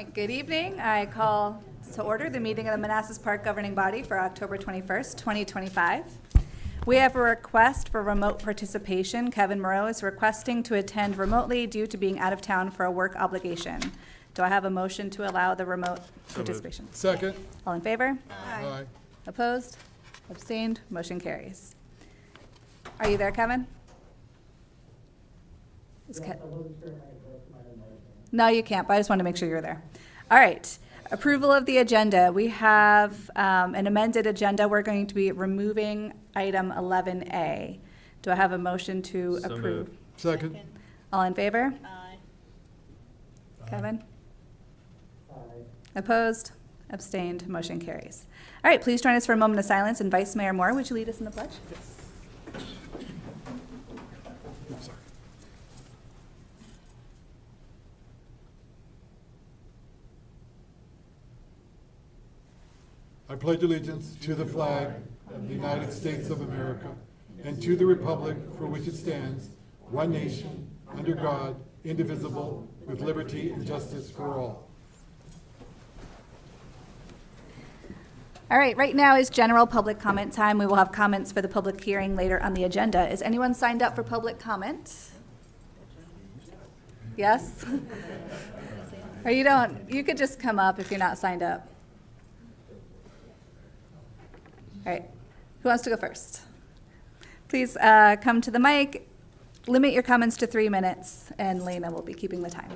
right, good evening. I call to order the meeting of the Manassas Park Governing Body for October 21st, 2025. We have a request for remote participation. Kevin Moreau is requesting to attend remotely due to being out of town for a work obligation. Do I have a motion to allow the remote participation? Second. All in favor? Aye. Opposed? Abstained? Motion carries. Are you there, Kevin? No, you can't, but I just wanted to make sure you're there. All right. Approval of the agenda. We have an amended agenda. We're going to be removing item 11A. Do I have a motion to approve? Moved. Second. All in favor? Aye. Kevin? Aye. Opposed? Abstained? Motion carries. All right, please join us for a moment of silence. And Vice Mayor Moore, would you lead us in the pledge? I pledge allegiance to the flag of the United States of America and to the republic for which it stands, one nation, under God, indivisible, with liberty and justice for all. All right, right now is general public comment time. We will have comments for the public hearing later on the agenda. Is anyone signed up for public comment? Yes? Or you don't, you could just come up if you're not signed up. All right, who wants to go first? Please come to the mic. Limit your comments to 3 minutes, and Lena will be keeping the time.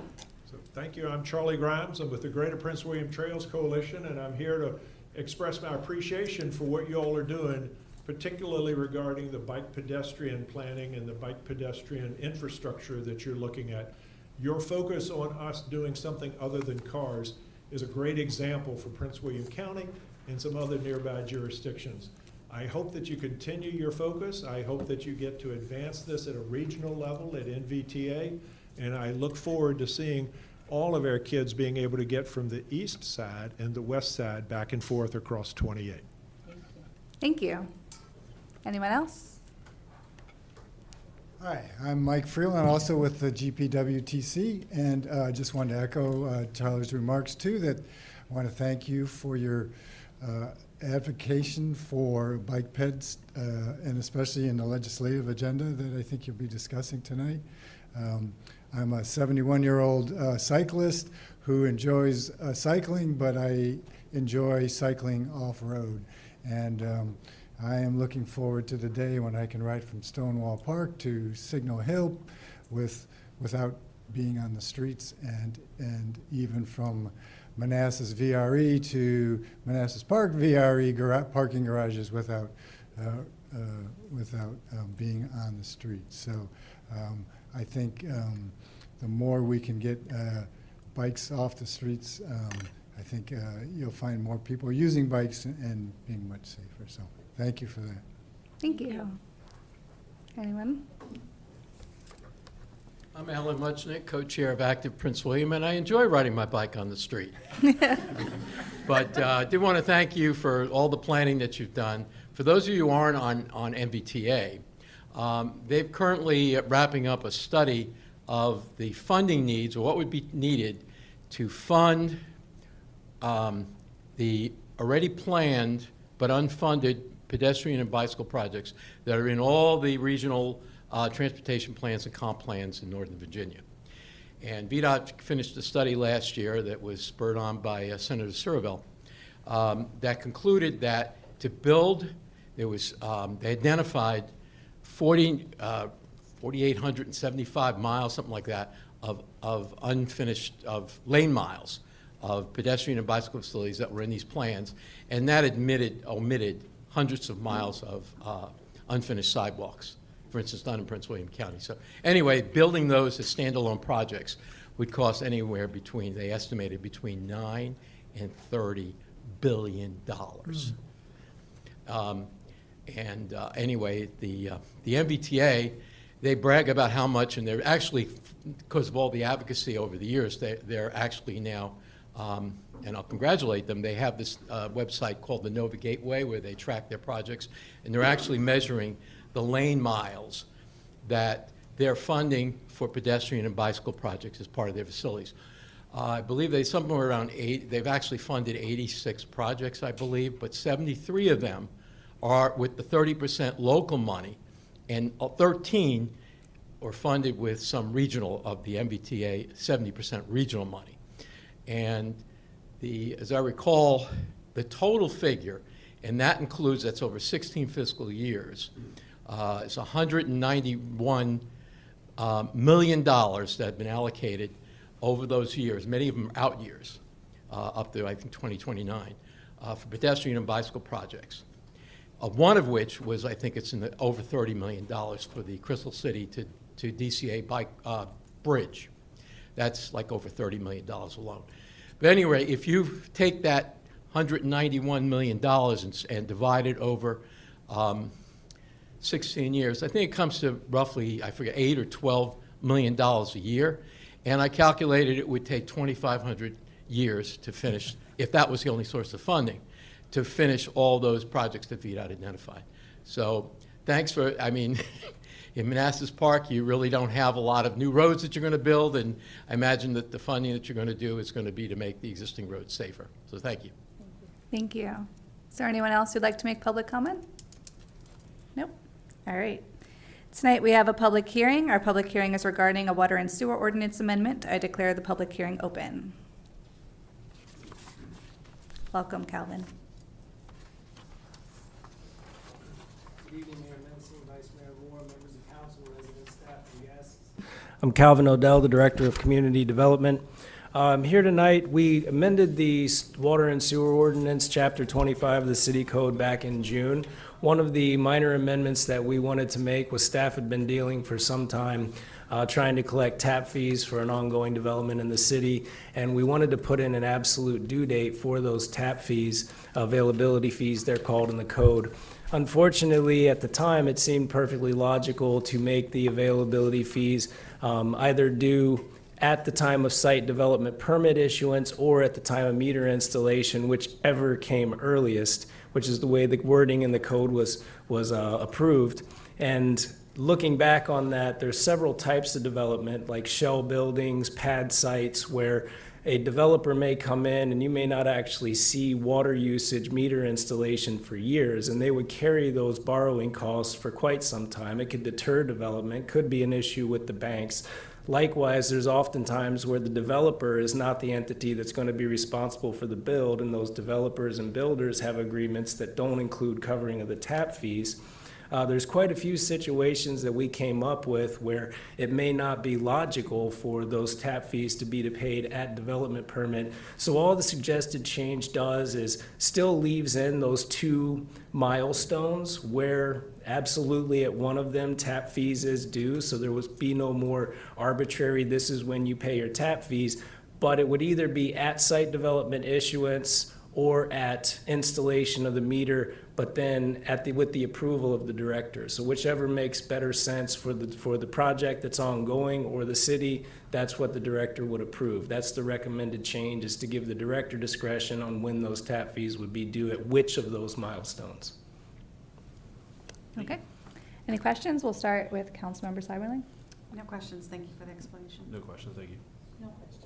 So, thank you. I'm Charlie Grimes. I'm with the Greater Prince William Trails Coalition, and I'm here to express my appreciation for what you all are doing, particularly regarding the bike pedestrian planning and the bike pedestrian infrastructure that you're looking at. Your focus on us doing something other than cars is a great example for Prince William County and some other nearby jurisdictions. I hope that you continue your focus. I hope that you get to advance this at a regional level at NVTA, and I look forward to seeing all of our kids being able to get from the east side and the west side back and forth across 28. Thank you. Anyone else? Hi, I'm Mike Freeland, also with the GPWTC, and just wanted to echo Charlie's remarks too, that I want to thank you for your advocation for bike peds, and especially in the legislative agenda that I think you'll be discussing tonight. I'm a 71-year-old cyclist who enjoys cycling, but I enjoy cycling off-road. And I am looking forward to the day when I can ride from Stonewall Park to Signal Hill without being on the streets, and even from Manassas VRE to Manassas Park VRE parking garages without being on the street. So I think the more we can get bikes off the streets, I think you'll find more people using bikes and being much safer. So thank you for that. Thank you. Anyone? I'm Alan Mutchnick, co-chair of Active Prince William, and I enjoy riding my bike on the street. But I did want to thank you for all the planning that you've done. For those of you who aren't on MVTA, they're currently wrapping up a study of the funding needs, or what would be needed to fund the already planned but unfunded pedestrian and bicycle projects that are in all the regional transportation plans and comp plans in Northern Virginia. And VDOT finished a study last year that was spurred on by Senator Surville that concluded that to build, there was, they identified 4,875 miles, something like that, of unfinished, of lane miles of pedestrian and bicycle facilities that were in these plans, and that omitted hundreds of miles of unfinished sidewalks, for instance, not in Prince William County. So anyway, building those as standalone projects would cost anywhere between, they estimated, between $9 and $30 billion. Anyway, the MBTA, they brag about how much, and they're actually, because of all the advocacy over the years, they're actually now, and I'll congratulate them, they have this website called the Nova Gateway where they track their projects, and they're actually measuring the lane miles that they're funding for pedestrian and bicycle projects as part of their facilities. I believe somewhere around they've actually funded 86 projects, I believe, but 73 of them are with the 30% local money, and 13 are funded with some regional of the MBTA, 70% regional money. And as I recall, the total figure, and that includes, that's over 16 fiscal years, is $191 million that have been allocated over those years, many of them out years, up to, I think, 2029, for pedestrian and bicycle projects. One of which was, I think it's in the over $30 million for the Crystal City to DCA bike bridge. That's like over $30 million alone. But anyway, if you take that $191 million and divide it over 16 years, I think it comes to roughly, I forget, $8 or $12 million a year. And I calculated it would take 2,500 years to finish, if that was the only source of funding, to finish all those projects that VDOT identified. So thanks for, I mean, in Manassas Park, you really don't have a lot of new roads that you're going to build, and I imagine that the funding that you're going to do is going to be to make the existing roads safer. So thank you. Thank you. Is there anyone else who'd like to make public comment? Nope. All right. Tonight we have a public hearing. Our public hearing is regarding a water and sewer ordinance amendment. I declare the public hearing open. Welcome, Calvin. Good evening, Mayor Menson, Vice Mayor Moore, members of council, residents, staff, and guests. I'm Calvin Odell, the Director of Community Development. Here tonight, we amended the Water and Sewer Ordinance, Chapter 25 of the City Code back in June. One of the minor amendments that we wanted to make was staff had been dealing for some time trying to collect tap fees for an ongoing development in the city, and we wanted to put in an absolute due date for those tap fees, availability fees they're called in the code. Unfortunately, at the time, it seemed perfectly logical to make the availability fees either due at the time of site development permit issuance or at the time of meter installation, whichever came earliest, which is the way the wording in the code was approved. And looking back on that, there's several types of development, like shell buildings, pad sites, where a developer may come in and you may not actually see water usage meter installation for years, and they would carry those borrowing costs for quite some time. It could deter development, could be an issue with the banks. Likewise, there's often times where the developer is not the entity that's going to be responsible for the build, and those developers and builders have agreements that don't include covering of the tap fees. There's quite a few situations that we came up with where it may not be logical for those tap fees to be paid at development permit. So all the suggested change does is still leaves in those two milestones where absolutely at one of them tap fees is due, so there would be no more arbitrary, this is when you pay your tap fees, but it would either be at site development issuance or at installation of the meter, but then with the approval of the director. So whichever makes better sense for the project that's ongoing or the city, that's what the director would approve. That's the recommended change, is to give the director discretion on when those tap fees would be due at which of those milestones. Okay. Any questions? We'll start with Councilmember Cyberling. No questions. Thank you for the explanation. No questions, thank you. No questions.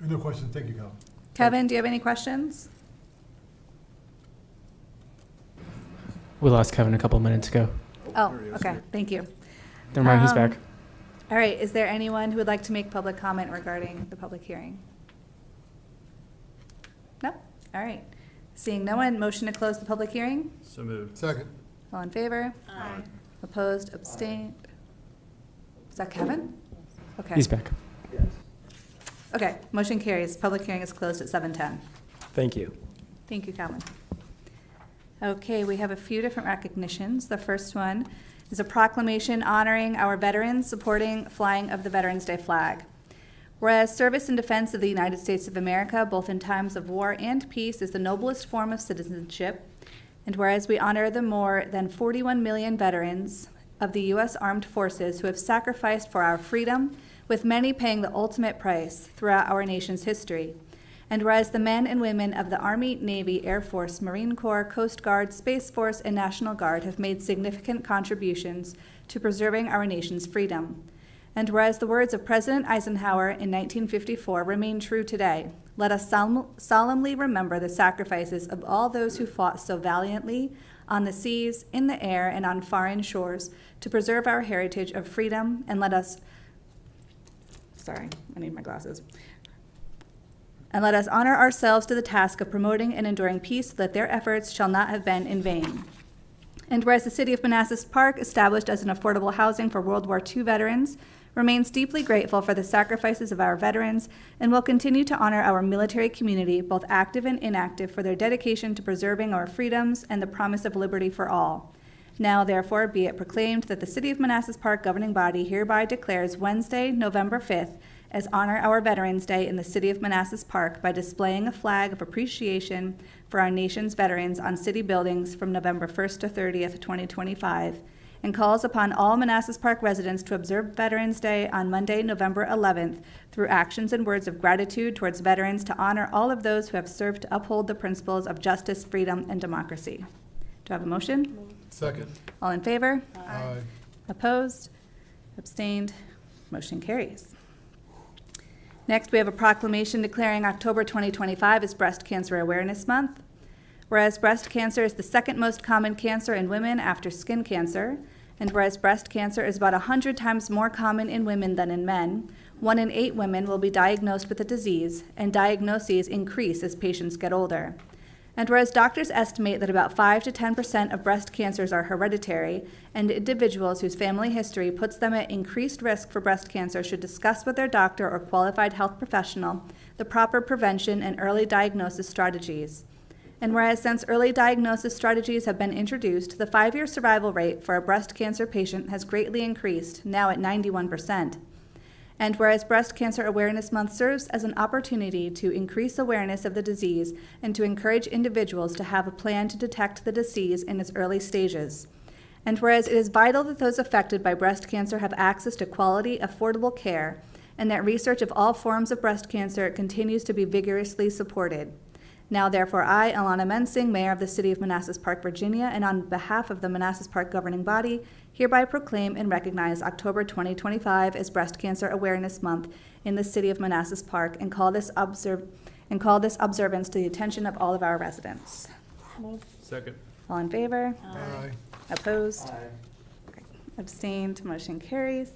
No questions. Thank you, Cal. Kevin, do you have any questions? We lost Kevin a couple minutes ago. Oh, okay. Thank you. Never mind, he's back. All right. Is there anyone who would like to make public comment regarding the public hearing? No? All right. Seeing no one, motion to close the public hearing? So moved. Second. All in favor? Aye. Opposed? Abstained? Is that Kevin? Okay. He's back. Okay. Motion carries. Public hearing is closed at 7:10. Thank you. Thank you, Calvin. Okay, we have a few different recognitions. The first one is a proclamation honoring our veterans supporting flying of the Veterans Day flag. Whereas service in defense of the United States of America, both in times of war and peace, is the noblest form of citizenship, and whereas we honor the more than 41 million veterans of the U.S. Armed Forces who have sacrificed for our freedom, with many paying the ultimate price throughout our nation's history. And whereas the men and women of the Army, Navy, Air Force, Marine Corps, Coast Guard, Space Force, and National Guard have made significant contributions to preserving our nation's freedom. And whereas the words of President Eisenhower in 1954 remain true today, let us solemnly remember the sacrifices of all those who fought so valiantly on the seas, in the air, and on foreign shores to preserve our heritage of freedom, and let us, sorry, I need my glasses. And let us honor ourselves to the task of promoting and enduring peace, so that their efforts shall not have been in vain. And whereas the City of Manassas Park, established as an affordable housing for World War II veterans, remains deeply grateful for the sacrifices of our veterans and will continue to honor our military community, both active and inactive, for their dedication to preserving our freedoms and the promise of liberty for all. Now, therefore, be it proclaimed that the City of Manassas Park governing body hereby declares Wednesday, November 5th, as Honor Our Veterans Day in the City of Manassas Park by displaying a flag of appreciation for our nation's veterans on city buildings from November 1st to 30th, 2025, and calls upon all Manassas Park residents to observe Veterans Day on Monday, November 11th, through actions and words of gratitude towards veterans to honor all of those who have served to uphold the principles of justice, freedom, and democracy. Do I have a motion? Second. All in favor? Aye. Opposed? Abstained? Motion carries. Next, we have a proclamation declaring October 2025 as Breast Cancer Awareness Month. Whereas breast cancer is the second most common cancer in women after skin cancer, and whereas breast cancer is about 100 times more common in women than in men, 1 in 8 women will be diagnosed with the disease, and diagnoses increase as patients get older. And whereas doctors estimate that about 5 to 10% of breast cancers are hereditary, and individuals whose family history puts them at increased risk for breast cancer should discuss with their doctor or qualified health professional the proper prevention and early diagnosis strategies. And whereas since early diagnosis strategies have been introduced, the 5-year survival rate for a breast cancer patient has greatly increased, now at 91%. And whereas Breast Cancer Awareness Month serves as an opportunity to increase awareness of the disease and to encourage individuals to have a plan to detect the disease in its early stages. And whereas it is vital that those affected by breast cancer have access to quality, affordable care, and that research of all forms of breast cancer continues to be vigorously supported. Now, therefore, I, Alana Mensing, Mayor of the City of Manassas Park, Virginia, and on behalf of the Manassas Park governing body, hereby proclaim and recognize October 2025 as Breast Cancer Awareness Month in the City of Manassas Park, and call this observance to the attention of all of our residents. Second. All in favor? Aye. Opposed? Abstained? Motion carries.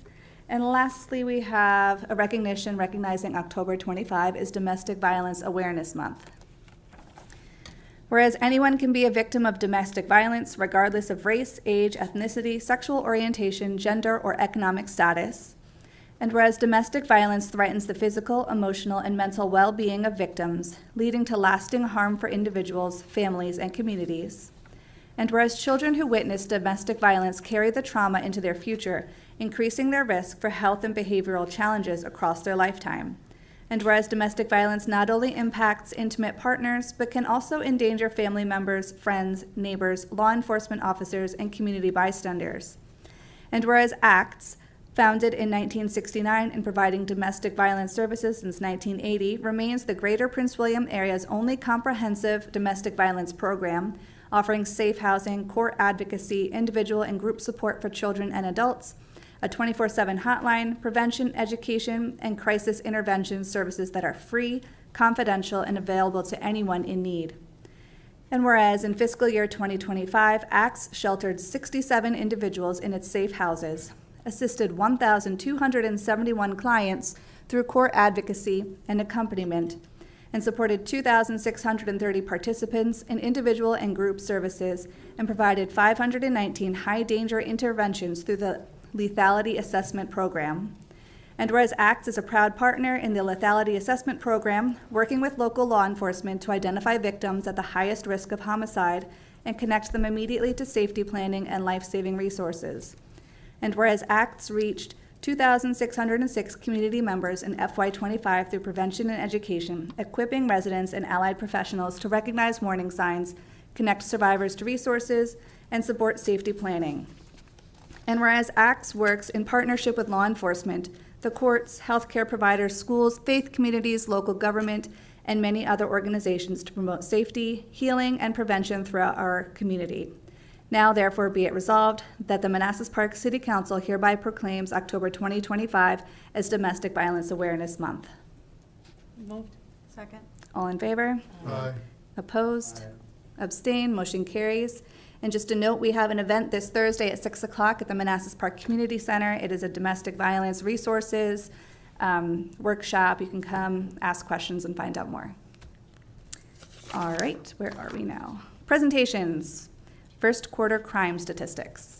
And lastly, we have a recognition recognizing October 25 as Domestic Violence Awareness Month. Whereas anyone can be a victim of domestic violence regardless of race, age, ethnicity, sexual orientation, gender, or economic status. And whereas domestic violence threatens the physical, emotional, and mental well-being of victims, leading to lasting harm for individuals, families, and communities. And whereas children who witness domestic violence carry the trauma into their future, increasing their risk for health and behavioral challenges across their lifetime. And whereas domestic violence not only impacts intimate partners, but can also endanger family members, friends, neighbors, law enforcement officers, and community bystanders. And whereas ACTS, founded in 1969 and providing domestic violence services since 1980, remains the Greater Prince William area's only comprehensive domestic violence program, offering safe housing, court advocacy, individual and group support for children and adults, a 24/7 hotline, prevention, education, and crisis intervention services that are free, confidential, and available to anyone in need. And whereas in fiscal year 2025, ACTS sheltered 67 individuals in its safe houses, assisted 1,271 clients through court advocacy and accompaniment, and supported 2,630 participants in individual and group services, and provided 519 high-danger interventions through the Lethality Assessment Program. And whereas ACTS is a proud partner in the Lethality Assessment Program, working with local law enforcement to identify victims at the highest risk of homicide and connect them immediately to safety planning and life-saving resources. And whereas ACTS reached 2,606 community members in FY25 through prevention and education, equipping residents and allied professionals to recognize warning signs, connect survivors to resources, and support safety planning. And whereas ACTS works in partnership with law enforcement, the courts, healthcare providers, schools, faith communities, local government, and many other organizations to promote safety, healing, and prevention throughout our community. Now therefore be it resolved that the Manassas Park City Council hereby proclaims October 2025 as Domestic Violence Awareness Month. Moved. Second. All in favor? Aye. Opposed? Abstained? Motion carries. And just a note, we have an event this Thursday at 6 o'clock at the Manassas Park Community Center. It is a domestic violence resources workshop. You can come, ask questions, and find out more. All right, where are we now? Presentations. First quarter crime statistics.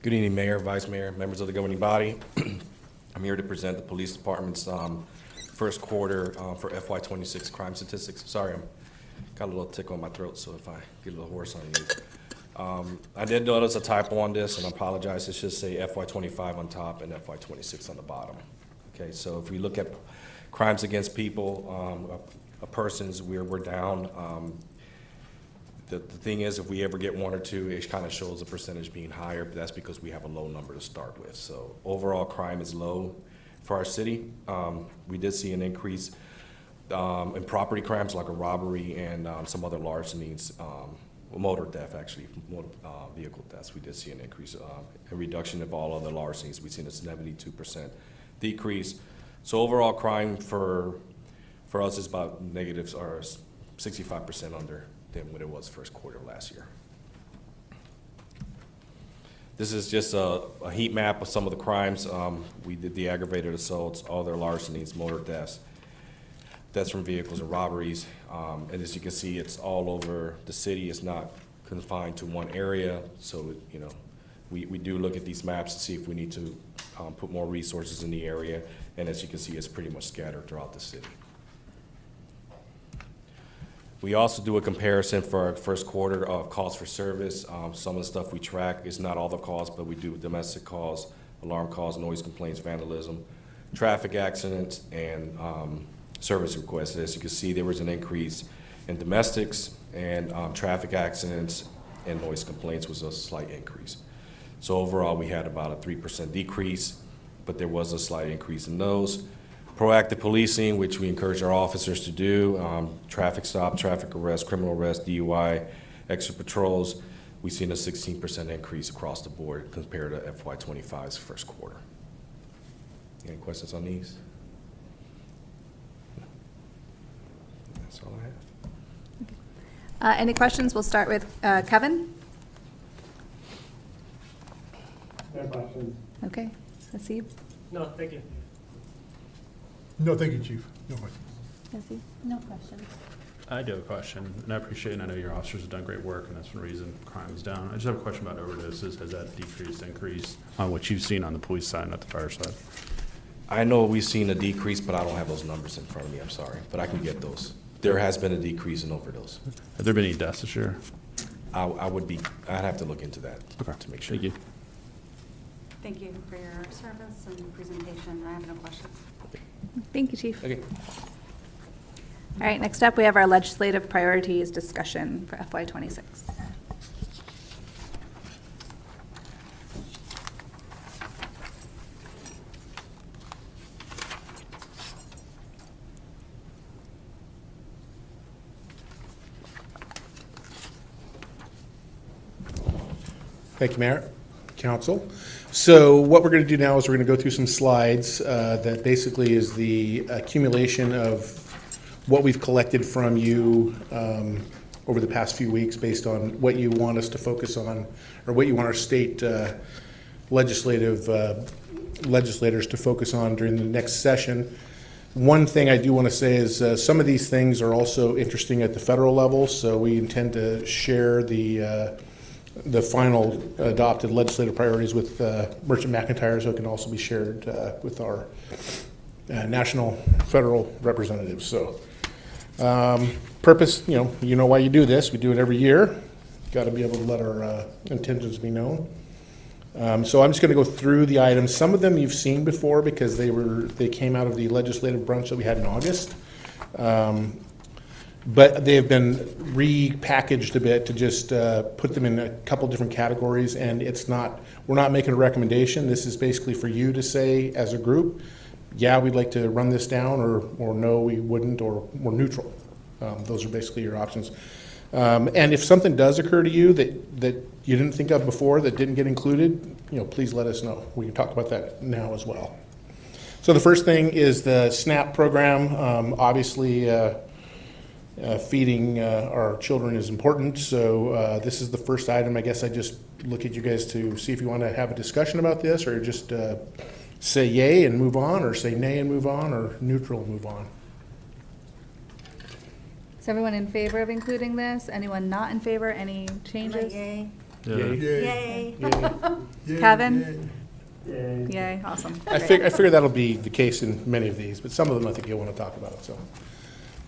Good evening, Mayor, Vice Mayor, members of the governing body. I'm here to present the police department's first quarter for FY26 crime statistics. Sorry, I'm got a little tickle in my throat, so if I get a little hoarse on you. I did notice a typo on this, and I apologize. It should say FY25 on top and FY26 on the bottom. Okay, so if we look at crimes against people, persons, we're down. The thing is, if we ever get one or two, it kind of shows the percentage being higher, but that's because we have a low number to start with. So overall, crime is low for our city. We did see an increase in property crimes like a robbery and some other larcenies, motor theft, actually, motor vehicle thefts. We did see an increase, a reduction of all other larcenies. We've seen a 72% decrease. So overall, crime for us is about negatives are 65% under than what it was first quarter of last year. This is just a heat map of some of the crimes. We did the aggravated assaults, all their larcenies, motor thefts, thefts from vehicles and robberies. And as you can see, it's all over the city. It's not confined to one area. So, you know, we do look at these maps to see if we need to put more resources in the area. And as you can see, it's pretty much scattered throughout the city. We also do a comparison for our first quarter of calls for service. Some of the stuff we track is not all the calls, but we do domestic calls, alarm calls, noise complaints, vandalism, traffic accidents, and service requests. As you can see, there was an increase in domestics, and traffic accidents and noise complaints was a slight increase. So overall, we had about a 3% decrease, but there was a slight increase in those. Proactive policing, which we encourage our officers to do, traffic stop, traffic arrest, criminal arrest, DUI, extra patrols. We've seen a 16% increase across the board compared to FY25's first quarter. Any questions on these? That's all I have. Any questions? We'll start with Kevin. No questions. Okay, Hasib. No, thank you. No, thank you, Chief. No questions. Hasib. No questions. I do have a question, and I appreciate, and I know your officers have done great work, and that's one reason crime is down. I just have a question about overdoses. Has that decreased, increased on what you've seen on the police side, not the fire side? I know we've seen a decrease, but I don't have those numbers in front of me, I'm sorry, but I can get those. There has been a decrease in overdose. Have there been any deaths this year? I'd have to look into that to make sure. Thank you. Thank you for your service and presentation. I have no questions. Thank you, Chief. Okay. All right, next up, we have our legislative priorities discussion for FY26. Thank you, Mayor, Council. So what we're going to do now is we're going to go through some slides that basically is the accumulation of what we've collected from you over the past few weeks based on what you want us to focus on, or what you want our state legislators to focus on during the next session. One thing I do want to say is some of these things are also interesting at the federal level, so we intend to share the final adopted legislative priorities with Merchant McIntyre, so it can also be shared with our national federal representatives. So purpose, you know why you do this. We do it every year. got to be able to let our intentions be known. So I'm just going to go through the items. Some of them you've seen before because they came out of the legislative brunch that we had in August. But they have been repackaged a bit to just put them in a couple different categories, and we're not making a recommendation. This is basically for you to say as a group, yeah, we'd like to run this down, or no, we wouldn't, or we're neutral. Those are basically your options. And if something does occur to you that you didn't think of before that didn't get included, please let us know. We can talk about that now as well. So the first thing is the SNAP program. Obviously, feeding our children is important. So this is the first item. I guess I just look at you guys to see if you want to have a discussion about this, or just say yay and move on, or say nay and move on, or neutral and move on. Is everyone in favor of including this? Anyone not in favor? Any changes? Yay. Yeah. Yay. Kevin? Yay, awesome. I Great. figure that'll be the case in many of these, but some of them I think you'll want to talk about. So,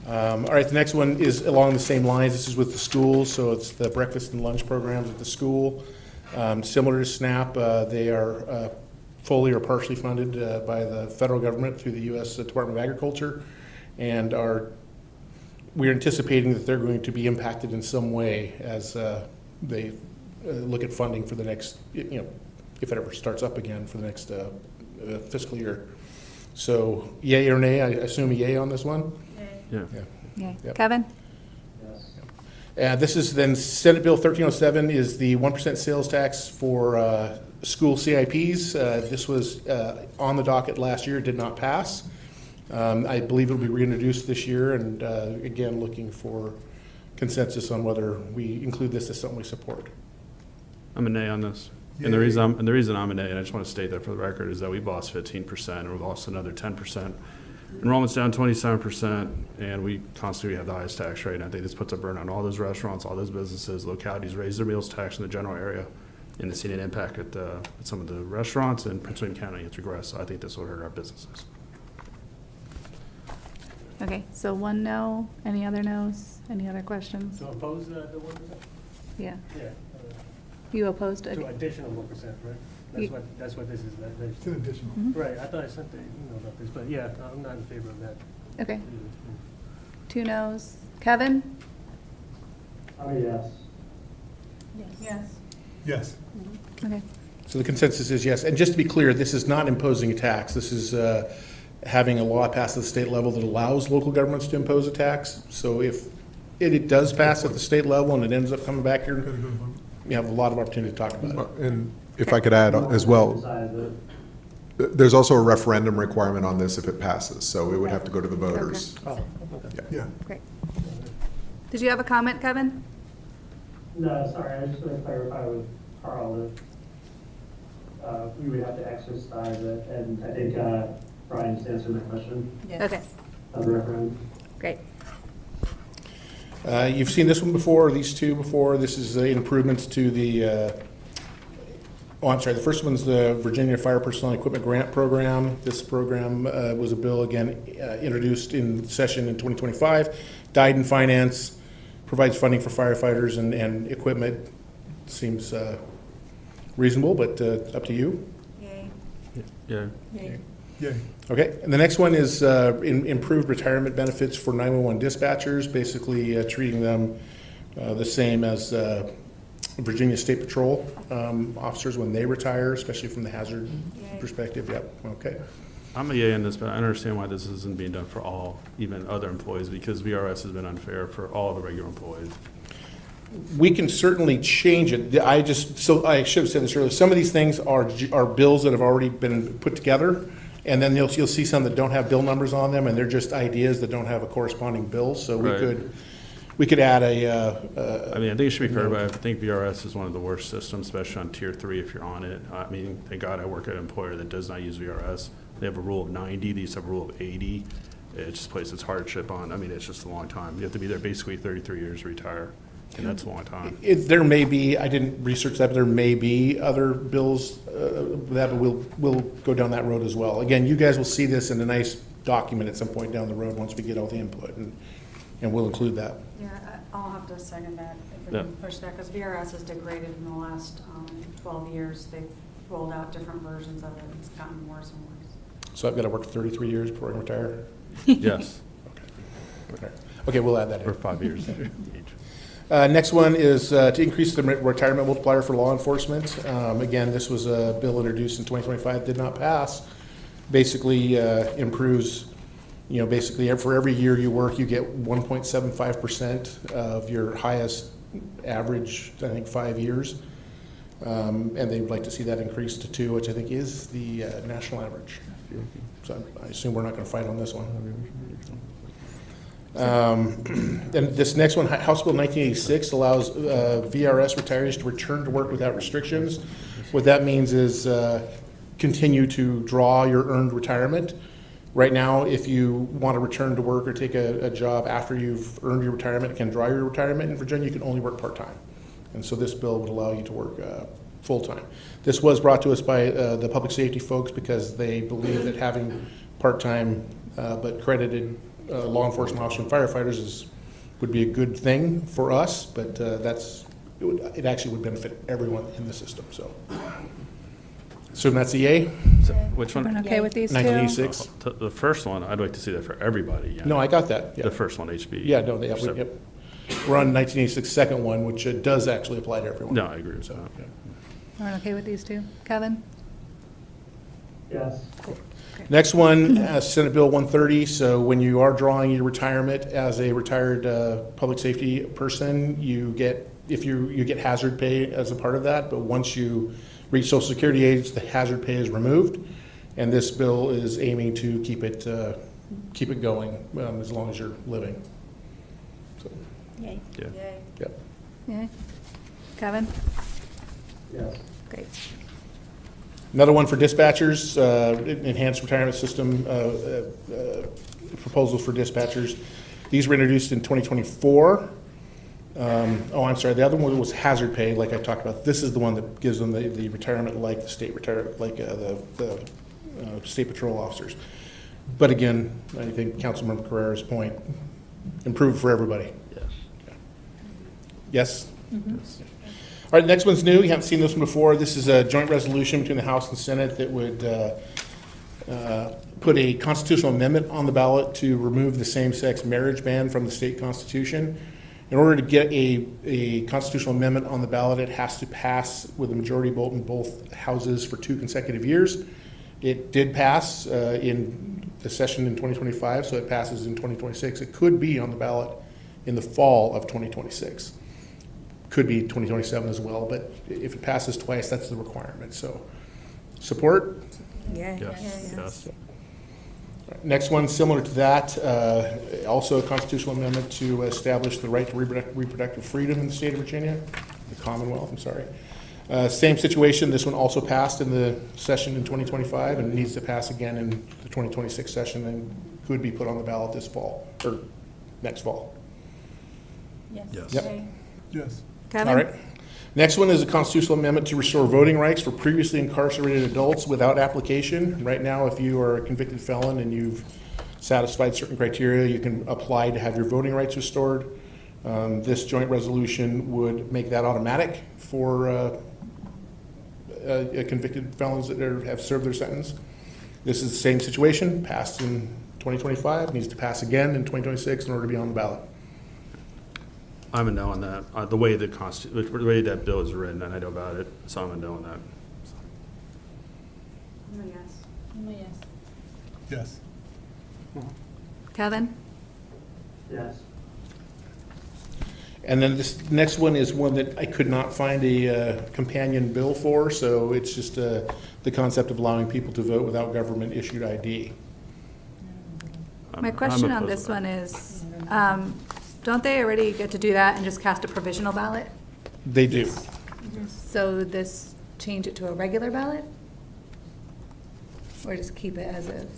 all right, the next one is along the same lines. This is with the schools, so it's the breakfast and lunch programs at the school. Similar to SNAP, they are fully or partially funded by the federal government through the U.S. Department of Agriculture, and we're anticipating that they're going to be impacted in some way as they look at funding for the next, if it ever starts up again for the next fiscal year. So, yay or nay? I assume a yay on this one? Yeah. Yay. Yep. Kevin? This is then Senate Bill 1307 is the 1% sales tax for school CIPs. This was on the docket last year, did not pass. I believe it will be reintroduced this year, and again, looking for consensus on whether we include this as something we support. I'm a nay on this. And the reason I'm a nay, and I just want to state that for the record, is that we've lost 15%, and we've lost another 10%. Enrollment's down 27%, and we constantly have the highest tax rate. And I think this puts a burden on all those restaurants, all those businesses, localities raise their meals tax in the general area, and it's seen an impact at some of the restaurants, and Prince William County it's regressed. So I think this will hurt our businesses. Okay, so one no. Any other no's? Any other questions? To oppose the 1%? Yeah. Yeah. You opposed it? To additional 1%, right? That's what this is. It's an additional. Mhm. Right, I thought I sent the email about this, but yeah, I'm not in favor of that. Okay, 2 no's. Kevin? Yes. Yes. Yes. Okay. So the consensus is yes. And just to be clear, this is not imposing a tax. This is having a law passed at the state level that allows local governments to impose a tax. So if it does pass at the state level and it ends up coming back here, we have a lot of opportunity to talk about it. And if I could add as well, there's also a referendum requirement on this if it passes, so it would have to go to the voters. Yeah. Great. Did you have a comment, Kevin? No, sorry, I was just going to clarify with Carl that we would have to exercise it, and I think Brian just answered my question Okay, on the referendum. great. You've seen this one before, these two before. This is the improvements to the, the first one's the Virginia Fire Personnel Equipment Grant Program. This program was a bill, again, introduced in session in 2025, died in finance, provides funding for firefighters and equipment. Seems reasonable, but up to you. Yay. Yeah. Yay. Yay. Okay, and the next one is improved retirement benefits for 911 dispatchers, basically treating them the same as Virginia State Patrol officers when they retire, especially from the hazard perspective. Yep, okay. I'm a yay on this, but I understand why this isn't being done for all, even other employees, because VRS has been unfair for all the regular employees. We can certainly change it. I should have said this earlier. Some of these things are bills that have already been put together. And then you'll see some that don't have bill numbers on them, and they're just ideas that don't have a corresponding bill. So we could add a. I mean, I think it should be fair, but I think VRS is one of the worst systems, especially on tier 3 if you're on it. I mean, thank God I work at an employer that does not use VRS. They have a rule of 90. These have a rule of 80. It just places hardship on. I mean, it's just a long time. You have to be there basically 33 years to retire, and that's a long time. There may be, I didn't research that, but there may be other bills that we'll go down that road as well. Again, you guys will see this in a nice document at some point down the road once we get all the input. And and we'll include that. Yeah, I'll have to second that if we Yeah. can push that, because VRS has degraded in the last 12 years. They've rolled out different versions of it. It's gotten worse and worse. So I've got to work 33 years before I can retire? Yes, Okay, we'll add that or in. 5 years each. Next one is to increase the retirement multiplier for law enforcement. Again, this was a bill introduced in 2025, did not pass. Basically improves, basically for every year you work, you get 1.75% of your highest average, I think, 5 years. And they would like to see that increase to 2, which I think is the national average. So I assume we're not going to fight on this one. And this next one, House Bill 1986, allows VRS retirees to return to work without restrictions. What that means is continue to draw your earned retirement. Right now, if you want to return to work or take a job after you've earned your retirement, can draw your retirement. In Virginia, you can only work part-time. And so this bill would allow you to work full-time. This was brought to us by the public safety folks because they believe that having part-time but credited law enforcement officers and firefighters would be a good thing for us, but it actually would benefit everyone in the system. So that's EA. So, which one? Everyone okay with these two? 1986. The first one, I'd like to see that for everybody. Yeah. No, I got that. Yeah. The first one, HB. Yeah, no, yep. We're on 1986 second one, which does actually apply to everyone. No, I agree with that. Yeah. Everyone okay with these two? Kevin? Yes. Next one, Senate Bill 130. So when you are drawing your retirement as a retired public safety person, you get hazard pay as a part of that. But once you reach Social Security age, the hazard pay is removed, and this bill is aiming to keep it going as long as you're living. So, Yay. Yeah. yep. Yay. Kevin? Yes. Great. Another one for dispatchers, enhanced retirement system proposals for dispatchers. These were introduced in 2024. I'm sorry, the other one was hazard pay, like I talked about. This is the one that gives them the retirement like the state retirement, like the state patrol officers. But again, I think Councilmember Carrera's point, improve for everybody. Yes. Yes? All right, next one's new. You haven't seen this one before. This is a joint resolution between the House and Senate that would put a constitutional amendment on the ballot to remove the same-sex marriage ban from the state constitution. In order to get a constitutional amendment on the ballot, it has to pass with a majority vote in both houses for 2 consecutive years. It did pass in the session in 2025, so it passes in 2026. It could be on the ballot in the fall of 2026. Could be 2027 as well, but if it passes twice, that's the requirement. So, support? Yeah. Yes. Yes. Next one, similar to that, also a constitutional amendment to establish the right to reproductive freedom in the state of Virginia, the Commonwealth, I'm sorry. Same situation, this one also passed in the session in 2025 and needs to pass again in the 2026 session and could be put on the ballot this fall, or next fall. Yes. Yep. Yes. Kevin? All right. Next one is a constitutional amendment to restore voting rights for previously incarcerated adults without application. Right now, if you are a convicted felon and you've satisfied certain criteria, you can apply to have your voting rights restored. This joint resolution would make that automatic for convicted felons that have served their sentence. This is the same situation, passed in 2025, needs to pass again in 2026 in order to be on the ballot. I'm a no on that. The way the way that bill is written, and I know about it, so I'm a no on that. Yes. Yes. Kevin? Yes. And then this next one is one that I could not find a companion bill for, so it's just the concept of allowing people to vote without government-issued ID. My question on this one is, don't they already get to do that and just cast a provisional ballot? They do. So this, change it to a regular ballot? Or just keep it as is?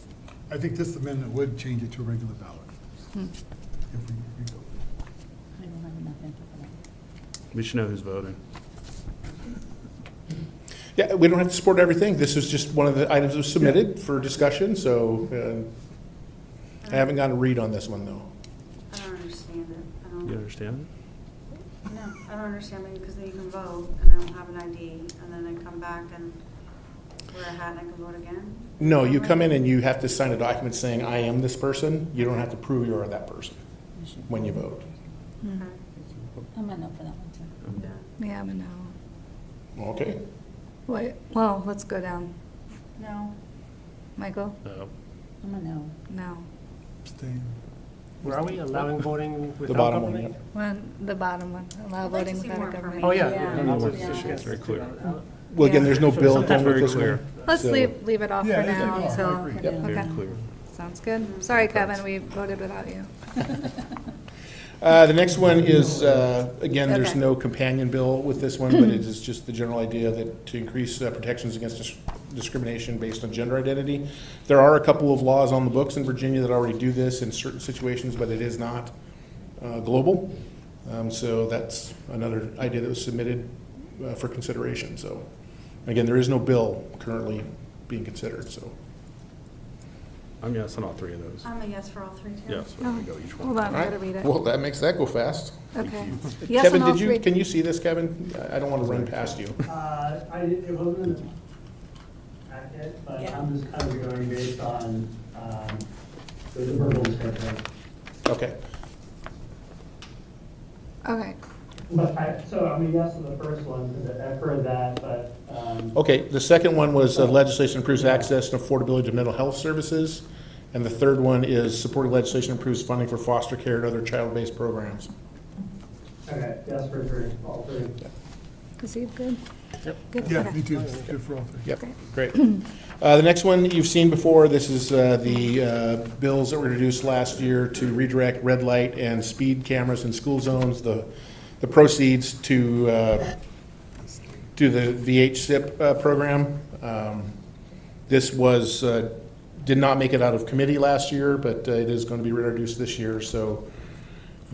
I think this amendment would change it to a regular ballot. If we go. We should know who's voting. Yeah, we don't have to support everything. This is just one of the items that was submitted for discussion, so I haven't gotten a read on this one, though. I don't understand understand it. I don't. You understand? No, I don't understand it because then you can vote and I don't have an ID and then I come back and wear a hat and I can vote again? No, you come in and you have to sign a document saying, I am this person. You don't have to prove you are that person when you vote. Okay. I'm a no for that one too. Yeah, I'm a no. Okay. Wait, well, let's go down. No. Michael? No. I'm a no. No. Abstain. Where are we allowing voting The without bottom one, government? yeah. The bottom one, allow I'd like to voting see without more a government. Oh, yeah. Yeah. No, no, Yeah. it's Very clear. Well, again, there's no So bill sometimes done with very this clear. one. Let's So- leave it off for Yeah, it's now okay. until, I agree. Yep. Very okay. clear. Sounds good. Sorry, Kevin, we voted without you. The next one is, again, there's Okay. no companion bill with this one, but it is just the general idea that to increase protections against discrimination based on gender identity. There are a couple of laws on the books in Virginia that already do this in certain situations, but it is not global. So that's another idea that was submitted for consideration. So, again, there is no bill currently being considered, so. I'm yes on all three of those. I'm a yes for all three too. Yes, we can go each one. Hold on, I gotta read it. Well, that makes that go fast. Okay. Yes Kevin, on all did you, three. can you see this, Kevin? I don't want to run past you. It wasn't in the packet, but Yeah. I'm just kind of going based on, the verbal description. Okay. Okay. But yes to the first one, because I've heard that, but, Okay, the second one was legislation improves access and affordability to mental health services. And the third one is supporting legislation improves funding for foster care and other child-based programs. okay, yes for three, all three. Is he good? Yep. Good, Yeah, okay. me too. Good for all three. Yep, great. The next one you've seen before, this is the bills that were introduced last year to redirect red light and speed cameras in school zones, the proceeds to the VHSIP program. This was, did not make it out of committee last year, but it is going to be reintroduced this year. So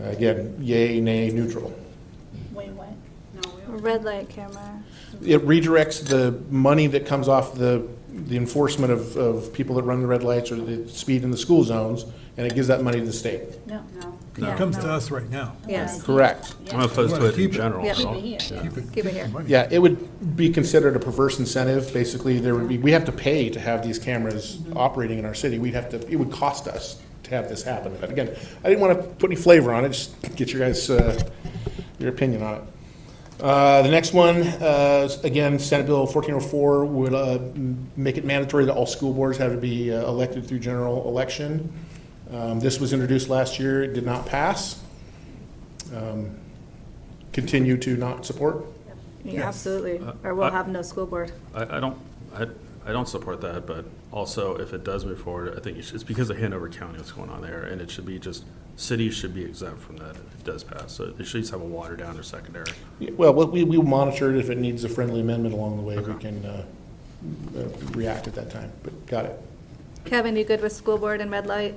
again, yay, nay, neutral. Wait, what? No, we don't. Red light camera. It redirects the money that comes off the enforcement of people that run the red lights or the speed in the school zones, and it gives that money to the state. No. No. Yeah, It comes no. to us right now. Yes. Correct. I'm opposed to it in Keep it. general, Yeah. so. Keep it. Keep it here. money. Yeah, it would be considered a perverse incentive. Basically, there would be, we have to pay to have these cameras operating in our city. We'd have to, it would cost us to have this happen. But again, I didn't want to put any flavor on it, just get your guys, your opinion on it. The next one, again, Senate Bill 1404 would make it mandatory that all school boards have to be elected through general election. This was introduced last year, it did not pass. Continue to not support? Yeah, absolutely. Or we'll I- have no school board. I don't support that, but also if it does move forward, I think it's because of Hanover County what's going on there, and it should be just, cities should be exempt from that if it does pass. So they should at least have a watered down or secondary. Well, we will monitor it. If it needs a friendly amendment along the way, we can react at that time, but got it. Kevin, you good with school board and red light?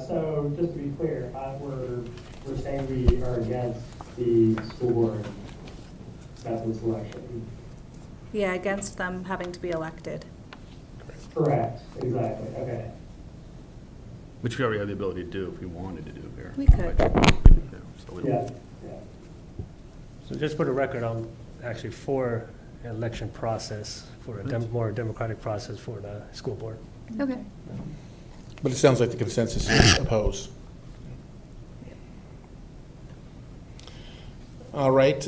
So just to be clear, we're saying we are against the school board method selection. Yeah, against them having to be elected. Correct, exactly, okay. Which we already have the ability to do if we wanted to do here. We could. So we don't- Yeah, yeah. So just for the record, I'm actually for election process, for a more democratic process for the school board. Okay. But it sounds like the consensus is opposed. All right.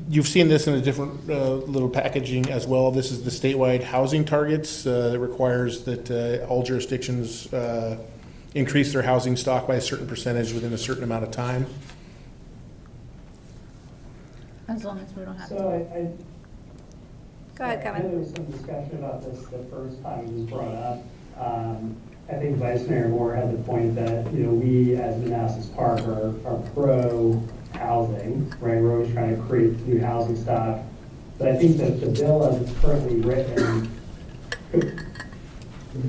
You've seen this in a different little packaging as well. This is the statewide housing targets that requires that all jurisdictions increase their housing stock by a certain percentage within a certain amount of time. As long as we don't have So to. Go ahead, I know Kevin. there was some discussion about this the first time it was brought up. I think Vice Mayor Moore had the point that, we as Manassas Park are pro-housing, right? We're always trying to create new housing stock. But I think that the bill as it's currently written could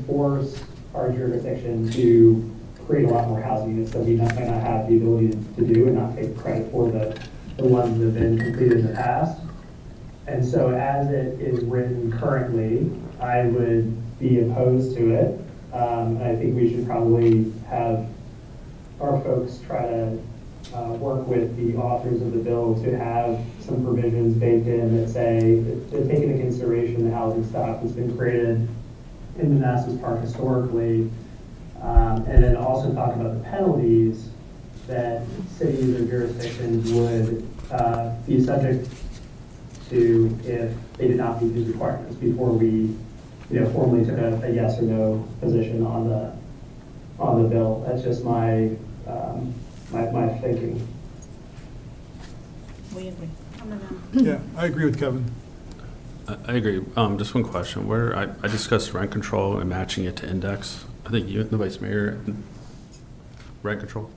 force our jurisdiction to create a lot more housing units that we might not have the ability to do and not take credit for the ones that have been completed in the past. And so as it is written currently, I would be opposed to it. And I think we should probably have our folks try to work with the authors of the bill to have some provisions baked in that say, that take into consideration the housing stock that's been created in Manassas Park historically, and then also talk about the penalties that cities or jurisdictions would be subject to if they did not meet these requirements before we, formally took a yes or no position on the bill. That's just my thinking. We agree. Yeah, I agree with Kevin. I agree. Just one question. Where I discussed rent control and matching it to index. I think you, the vice mayor, rent control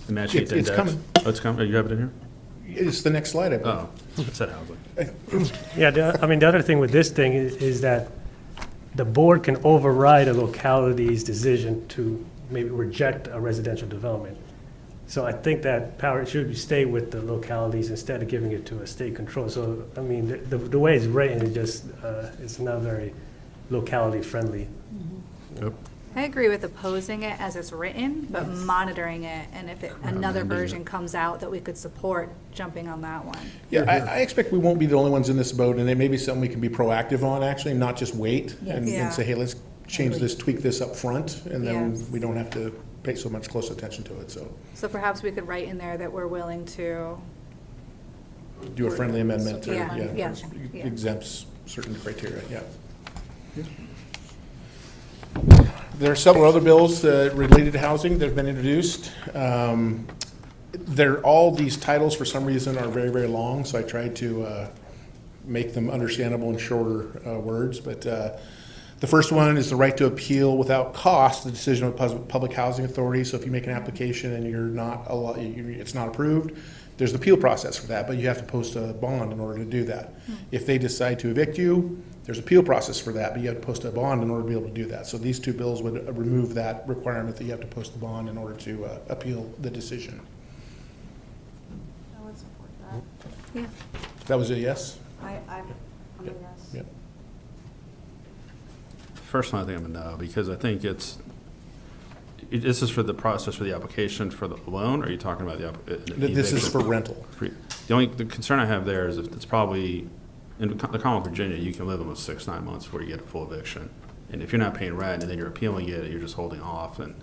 and matching it to It's index. coming. Oh, it's coming. You have it in here? It's the next slide, I believe. Oh, it said housing. Yeah, the other thing with this thing is that the board can override a locality's decision to maybe reject a residential development. So I think that power should stay with the localities instead of giving it to a state control. So, I mean, the way it's written, it's not very locality friendly. Yep. I agree with opposing it as it's written, but monitoring it, and if another version comes out that we could support, jumping on that one. Yeah, I expect we won't be the only ones in this boat, and it may be something we can be proactive on, actually, not just wait and Yeah. say, hey, let's change this, tweak this up front, and then Yes. we don't have to pay so much close attention to it, so So perhaps we could write in there that we're willing to, do a friendly amendment or, Yeah. exempts certain criteria, yeah. There are several other bills related to housing that have been introduced. All these titles, for some reason, are very, very long, so I tried to make them understandable in shorter words. But the first one is the right to appeal without cost the decision of a public housing authority. So if you make an application and it's not approved, there's an appeal process for that, but you have to post a bond in order to do that. If they decide to evict you, there's an appeal process for that, but you have to post a bond in order to be able to do that. So these two bills would remove that requirement that you have to post the bond in order to appeal the decision. I would support that. yeah. That was a yes? I'm a yes. Yeah. First one, I think I'm a no, because I think this is for the process for the application for the loan, or are you talking about the This is eviction? for rental. The concern I have there is if it's probably, in the Commonwealth of Virginia, you can live almost 6-9 months before you get a full eviction. And if you're not paying rent and then you're appealing it, you're just holding off, and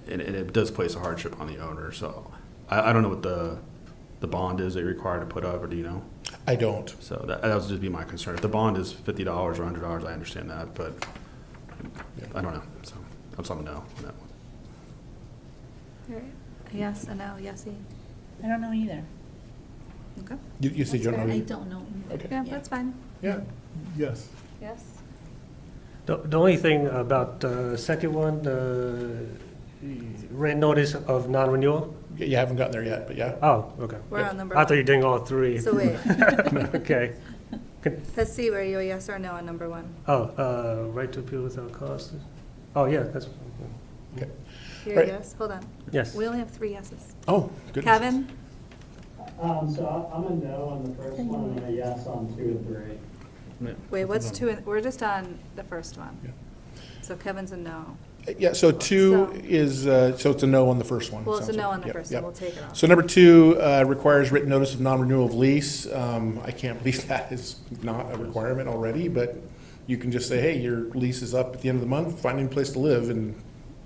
it does place a hardship on the owner. So I don't know what the bond is that you're required to put up, or do you know? I don't. So that would just be my concern. If the bond is $50 or $100, I understand that, but I don't know. So I'm a no on that one. A yes, a no, yesy. I don't know either. Okay. You said you don't know? I don't know either. Okay. Yeah, that's fine. Yeah. Yes. Yes. The only thing about the second one, the rent notice of non-renewal? You haven't gotten there yet, but yeah. Oh, okay. We're on number I thought one. you were doing all three. So wait, Okay. let's see, were you a yes or no on number one? Right to appeal without cost. Oh, yeah, that's, Okay. You're a Right. yes? Hold on. yes. We only have 3 yeses. Oh, goodness. Kevin? So I'm a no on the first one, and a yes on 2 and 3. Wait, what's 2? We're just on the first one. Yeah. So Kevin's a no. Yeah, so 2 So- is, so it's a no on the first one. Well, it's a sounds no like. on the Yep, first yep. one. We'll take it off. So number 2 requires written notice of non-renewal of lease. I can't believe that is not a requirement already, but you can just say, hey, your lease is up at the end of the month, find a new place to live, and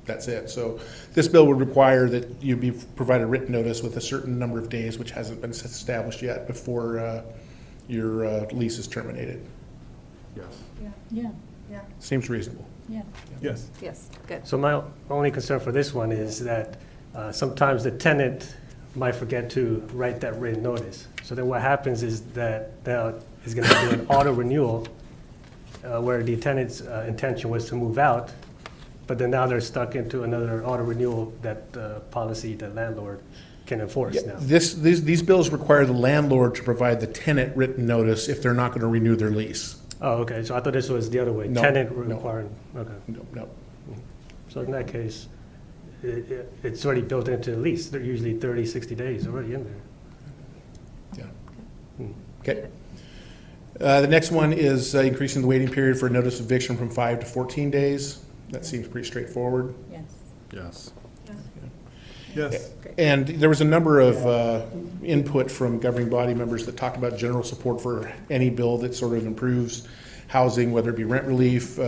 that's it. So this bill would require that you be provided written notice with a certain number of days, which hasn't been established yet, before your lease is terminated. Yes. Yeah, Seems reasonable. yeah. Yes. Yes, good. So my only concern for this one is that sometimes the tenant might forget to write that written notice. So then what happens is that is going to do an auto renewal where the tenant's intention was to move out, but then now they're stuck into another auto renewal that policy the landlord can enforce now. These bills require the landlord to provide the tenant written notice if they're not going to renew their lease. Oh, okay, so I thought this was the other way, No, tenant no. requiring, okay. No. So in that case, it's already built into the lease. They're usually 30, 60 days already in there. Yeah. Okay. The next one is increasing the waiting period for notice of eviction from 5 to 14 days. That seems pretty straightforward. Yes. Yes. Yes. And there was a number of input from governing body members that talked about general support for any bill that sort of improves housing, whether it be rent relief,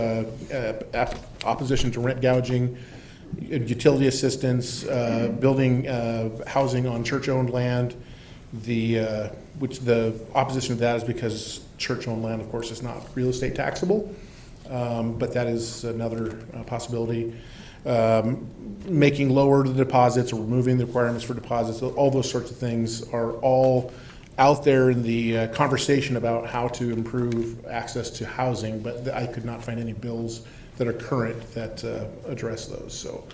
opposition to rent gouging, utility assistance, building housing on church-owned land. Which the opposition to that is because church-owned land, of course, is not real estate taxable, but that is another possibility. Making lower the deposits or removing the requirements for deposits, all those sorts of things are all out there in the conversation about how to improve access to housing, but I could not find any bills that are current that address those. So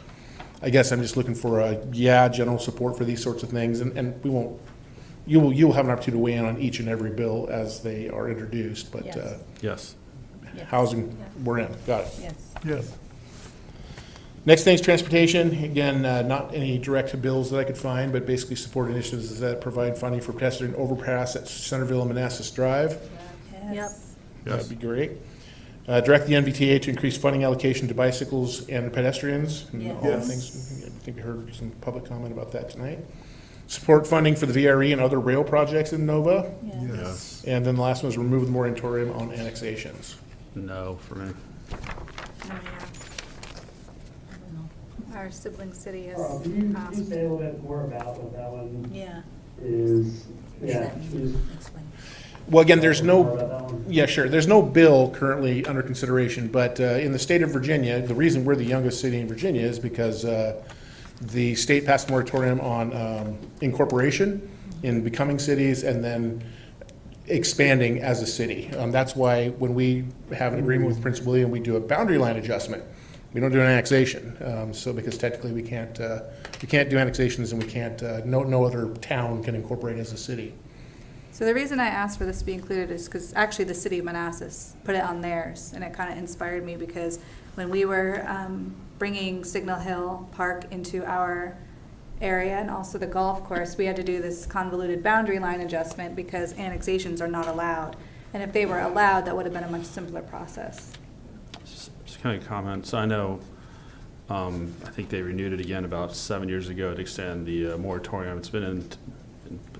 I guess I'm just looking for general support for these sorts of things, and we won't. You'll have an opportunity to weigh in on each and every bill as they are introduced, but Yes. Yes. housing, we're in. Got it. Yes. Yes. Next thing is transportation. Again, not any direct bills that I could find, but basically support initiatives that provide funding for pedestrian overpass at Centerville and Manassas Drive. Yep. That'd be great. Direct the NVTA to increase funding allocation to bicycles and pedestrians. And all the Yes. things. I think we heard some public comment about that tonight. Support funding for the VRE and other rail projects in Nova. Yes. And then the last one is remove the moratorium on annexations. No for me. Our sibling city has Carl, can you asked. say a little bit more about what that one Yeah. is? Yeah. Explain. Well, again, there's More about no, that one? yeah, sure. There's no bill currently under consideration, but in the state of Virginia, the reason we're the youngest city in Virginia is because the state passed a moratorium on incorporation in becoming cities and then expanding as a city. That's why when we have an agreement with Prince William, we do a boundary line adjustment. We don't do an annexation, so because technically we can't do annexations, and we can't. No other town can incorporate as a city. So the reason I asked for this to be included is because actually the city of Manassas put it on theirs, and it kind of inspired me because when we were bringing Signal Hill Park into our area and also the golf course, we had to do this convoluted boundary line adjustment because annexations are not allowed. And if they were allowed, that would have been a much simpler process. Just kind of comments. I know, I think they renewed it again about 7 years ago to extend the moratorium. It's been in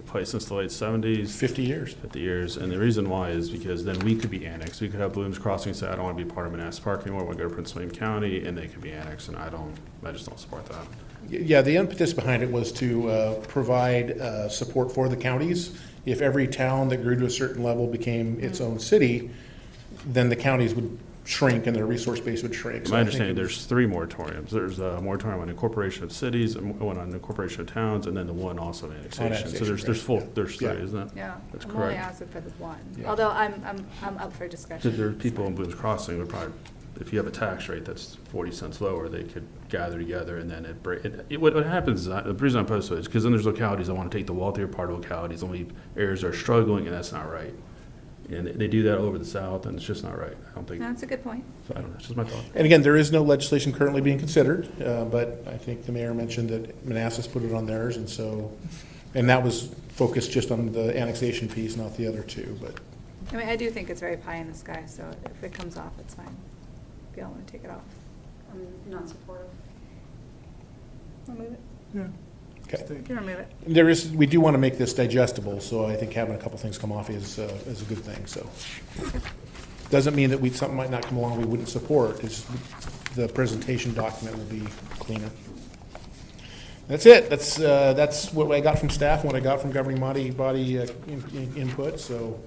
place since the late 70s. 50 years. 50 years. And the reason why is because then we could be annexed. We could have Bloom's Crossing say, I don't want to be part of Manassas Park anymore. I want to go to Prince William County, and they could be annexed. And I just don't support that. Yeah, the impetus behind it was to provide support for the counties. If every town that grew to a certain level became its own city, then the counties would shrink and their resource base would shrink. So My I think understanding, it was- there's 3 moratoriums. There's a moratorium on incorporation of cities, one on incorporation of towns, and then the one also on annexation. So annexation, there's right, there's yeah. 3, isn't it? Yeah, That's I'm only correct. asking for the one. Yeah. Although I'm up for discussion. Because there are people in Bloom's Crossing would probably, if you have a tax rate that's 40 cents lower, they could gather together and then what happens is, the reason I'm opposed to it is because then there's localities that want to take the wealthier part of localities, only areas that are struggling, and that's not right. And they do that all over the South, and it's just not right. I don't think, That's a good point. so I don't know, it's just my thought. And again, there is no legislation currently being considered, but I think the mayor mentioned that Manassas put it on theirs, and that was focused just on the annexation piece, not the other two, but. I mean, I do think it's very pie in the sky, so if it comes off, it's fine. If you don't want to take it off. I'm not supportive. Remove it. Yeah. Okay. You can remove it. We do want to make this digestible, so I think having a couple things come off is a good thing, so. Doesn't mean that something might not come along we wouldn't support, it's just the presentation document will be cleaner. That's it, that's what I got from staff, and what I got from governing body input, so.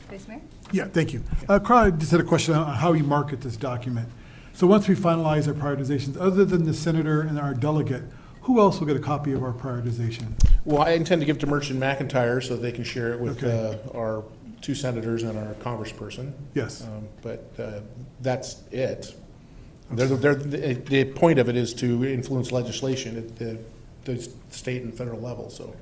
Vice Mayor? Yeah, thank you. Carl, I just had a question on how you market this document. So once we finalize our prioritizations, other than the senator and our delegate, who else will get a copy of our prioritization? Well, I intend to give it to Merchant McIntyre so they can share it with Okay. our 2 senators and our congressperson. Yes. But that's it. The point of it is to influence legislation at the state and federal level, so.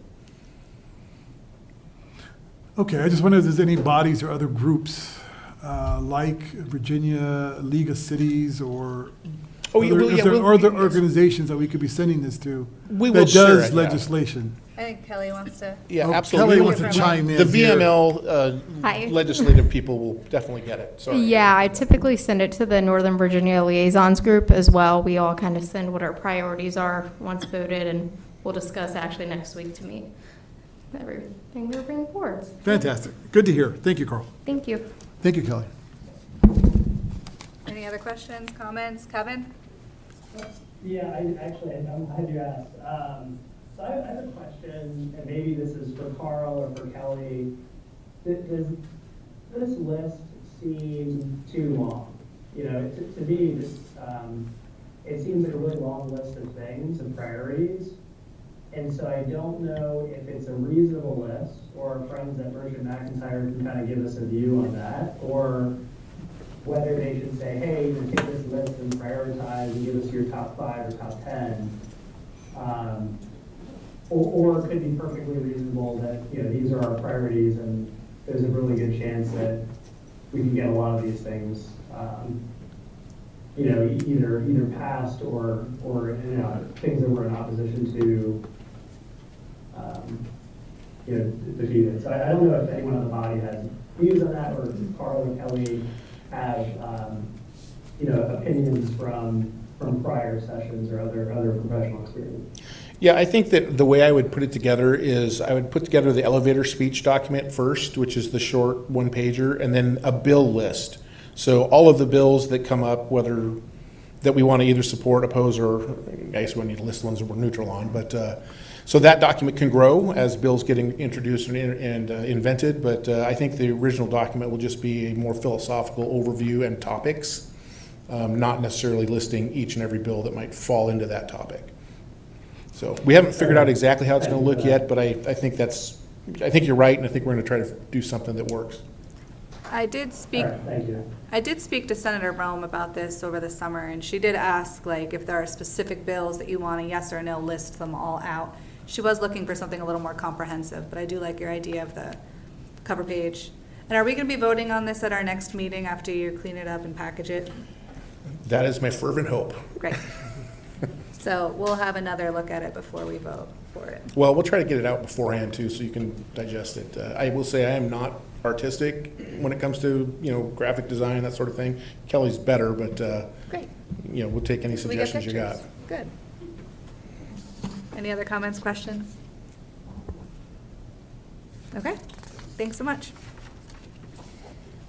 Okay, I just wonder if there's any bodies or other groups like Virginia League of Cities or Oh, yeah, other, well, yeah, is there we'll- other yes. organizations that we could be sending this to We will that share does it, yeah. legislation? think Kelly wants to. Yeah, Oh, absolutely. Kelly wants to chime in The here. VML Hi. legislative people will definitely get it. Sorry. Yeah, I typically send it to the Northern Virginia Liaisons Group as well. We all kind of send what our priorities are once voted, and we'll discuss actually next week to meet everything we're bringing forward. Fantastic. Good to hear. Thank you, Carl. Thank you. Thank you, Kelly. Any other questions, comments? Kevin? Yeah, I'm glad you asked. So I have a question, and maybe this is for Carl or for Kelly. Does this list seem too long? You know, to me, it seems like a really long list of things and priorities. And so I don't know if it's a reasonable list, or friends at Merchant McIntyre can kind of give us a view on that, or whether they should say, hey, you know, take this list and prioritize and give us your top 5 or top 10. Or it could be perfectly reasonable that, you know, these are our priorities and there's a really good chance that we can get a lot of these things, you know, either passed or you know, things that we're in opposition to, you know, defeated. So I don't know if anyone on the body has views on that, or if Carl and Kelly have, you know, opinions from prior sessions or other professional experience. Yeah, I think that the way I would put it together is I would put together the elevator speech document first, which is the short one-pager, and then a bill list. So all of the bills that come up, whether that we want to either support, oppose, or I guess we need to list ones that we're neutral on. But so that document can grow as bills getting introduced and invented. But I think the original document will just be a more philosophical overview and topics, not necessarily listing each and every bill that might fall into that topic. So we haven't figured out exactly how it's going to look yet, but I think you're right, and I think we're going to try to do something that works. I did speak. All right, thank you. I did speak to Senator Rome about this over the summer, and she did ask, like, if there are specific bills that you want a yes or no, list them all out. She was looking for something a little more comprehensive, but I do like your idea of the cover page. And are we going to be voting on this at our next meeting after you clean it up and package it? That is my fervent hope. Great. So we'll have another look at it before we vote for it. Well, we'll try to get it out beforehand too, so you can digest it. I will say I am not artistic when it comes to, you know, graphic design, that sort of thing. Kelly's better, but Great. you know, we'll take any So we get suggestions you got. pictures. Good. Any other comments, questions? Okay, thanks so much.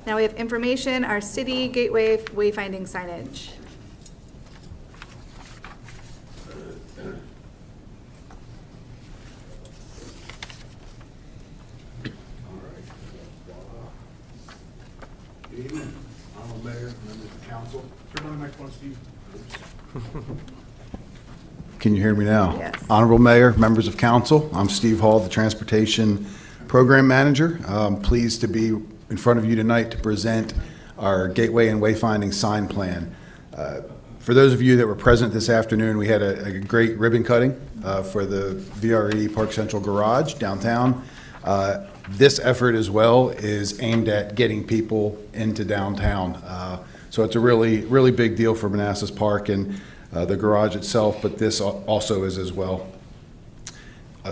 Now we have information, our city gateway wayfinding signage. Good evening, Honorable Mayor, members of council. Turn on the microphone, Steve. Can you hear me now? Yes. Honorable Mayor, members of council, I'm Steve Hall, the Transportation Program Manager. I'm pleased to be in front of you tonight to present our Gateway and Wayfinding Sign Plan. For those of you that were present this afternoon, we had a great ribbon cutting for the VRE Park Central Garage downtown. This effort as well is aimed at getting people into downtown. So it's a really big deal for Manassas Park and the garage itself, but this also is as well.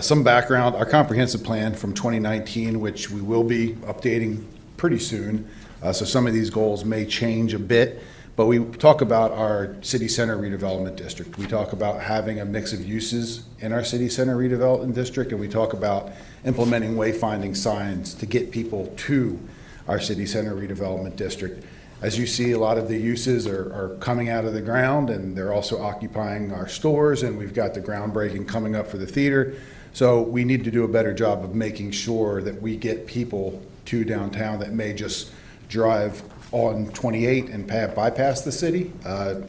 Some background, our comprehensive plan from 2019, which we will be updating pretty soon. So some of these goals may change a bit, but we talk about our city center redevelopment district. We talk about having a mix of uses in our city center redevelopment district, and we talk about implementing wayfinding signs to get people to our city center redevelopment district. As you see, a lot of the uses are coming out of the ground, and they're also occupying our stores, and we've got the groundbreaking coming up for the theater. So we need to do a better job of making sure that we get people to downtown that may just drive on 28 and bypass the city,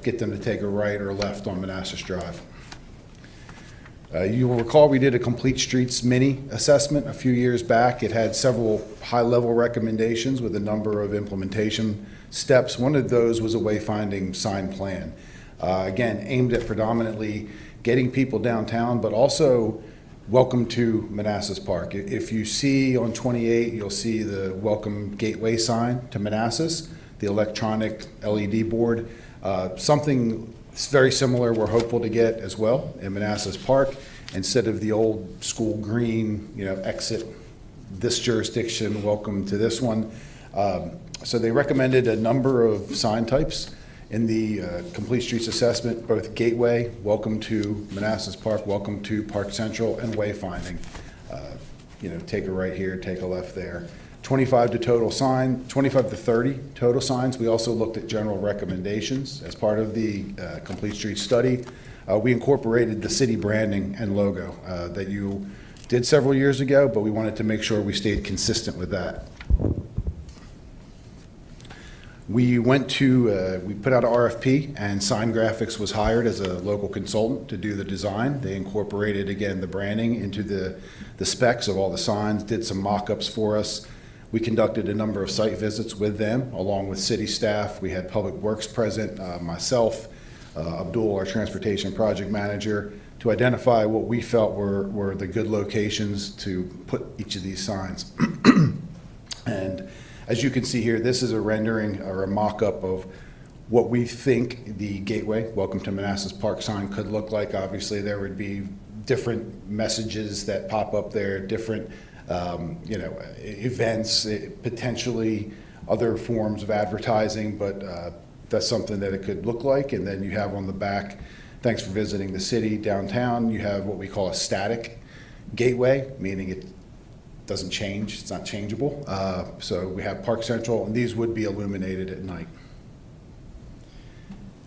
get them to take a right or left on Manassas Drive. You will recall we did a Complete Streets mini assessment a few years back. It had several high-level recommendations with a number of implementation steps. One of those was a wayfinding sign plan. Again, aimed at predominantly getting people downtown, but also welcome to Manassas Park. If you see on 28, you'll see the welcome gateway sign to Manassas, the electronic LED board. Something very similar we're hopeful to get as well in Manassas Park. instead of the old school green, exit this jurisdiction, welcome to this one. So they recommended a number of sign types in the Complete Streets Assessment, both Gateway, welcome to Manassas Park, welcome to Park Central, and Wayfinding. Take a right here, take a left there. 25 to 30 total signs. We also looked at general recommendations as part of the Complete Streets study. We incorporated the city branding and logo that you did several years ago, but we wanted to make sure we stayed consistent with that. We put out an RFP, and Sign Graphics was hired as a local consultant to do the design. They incorporated, again, the branding into the specs of all the signs, did some mock-ups for us. We conducted a number of site visits with them, along with city staff. We had Public Works present, myself, Abdul, our transportation project manager, to identify what we felt were the good locations to put each of these signs. And as you can see here, this is a rendering or a mock-up of what we think the Gateway, Welcome to Manassas Park sign could look like. Obviously, there would be different messages that pop up there, different events, potentially other forms of advertising, but that's something that it could look like. And then you have on the back, thanks for visiting the city downtown, you have what we call a static gateway, meaning it doesn't change, it's not changeable. So we have Park Central, and these would be illuminated at night.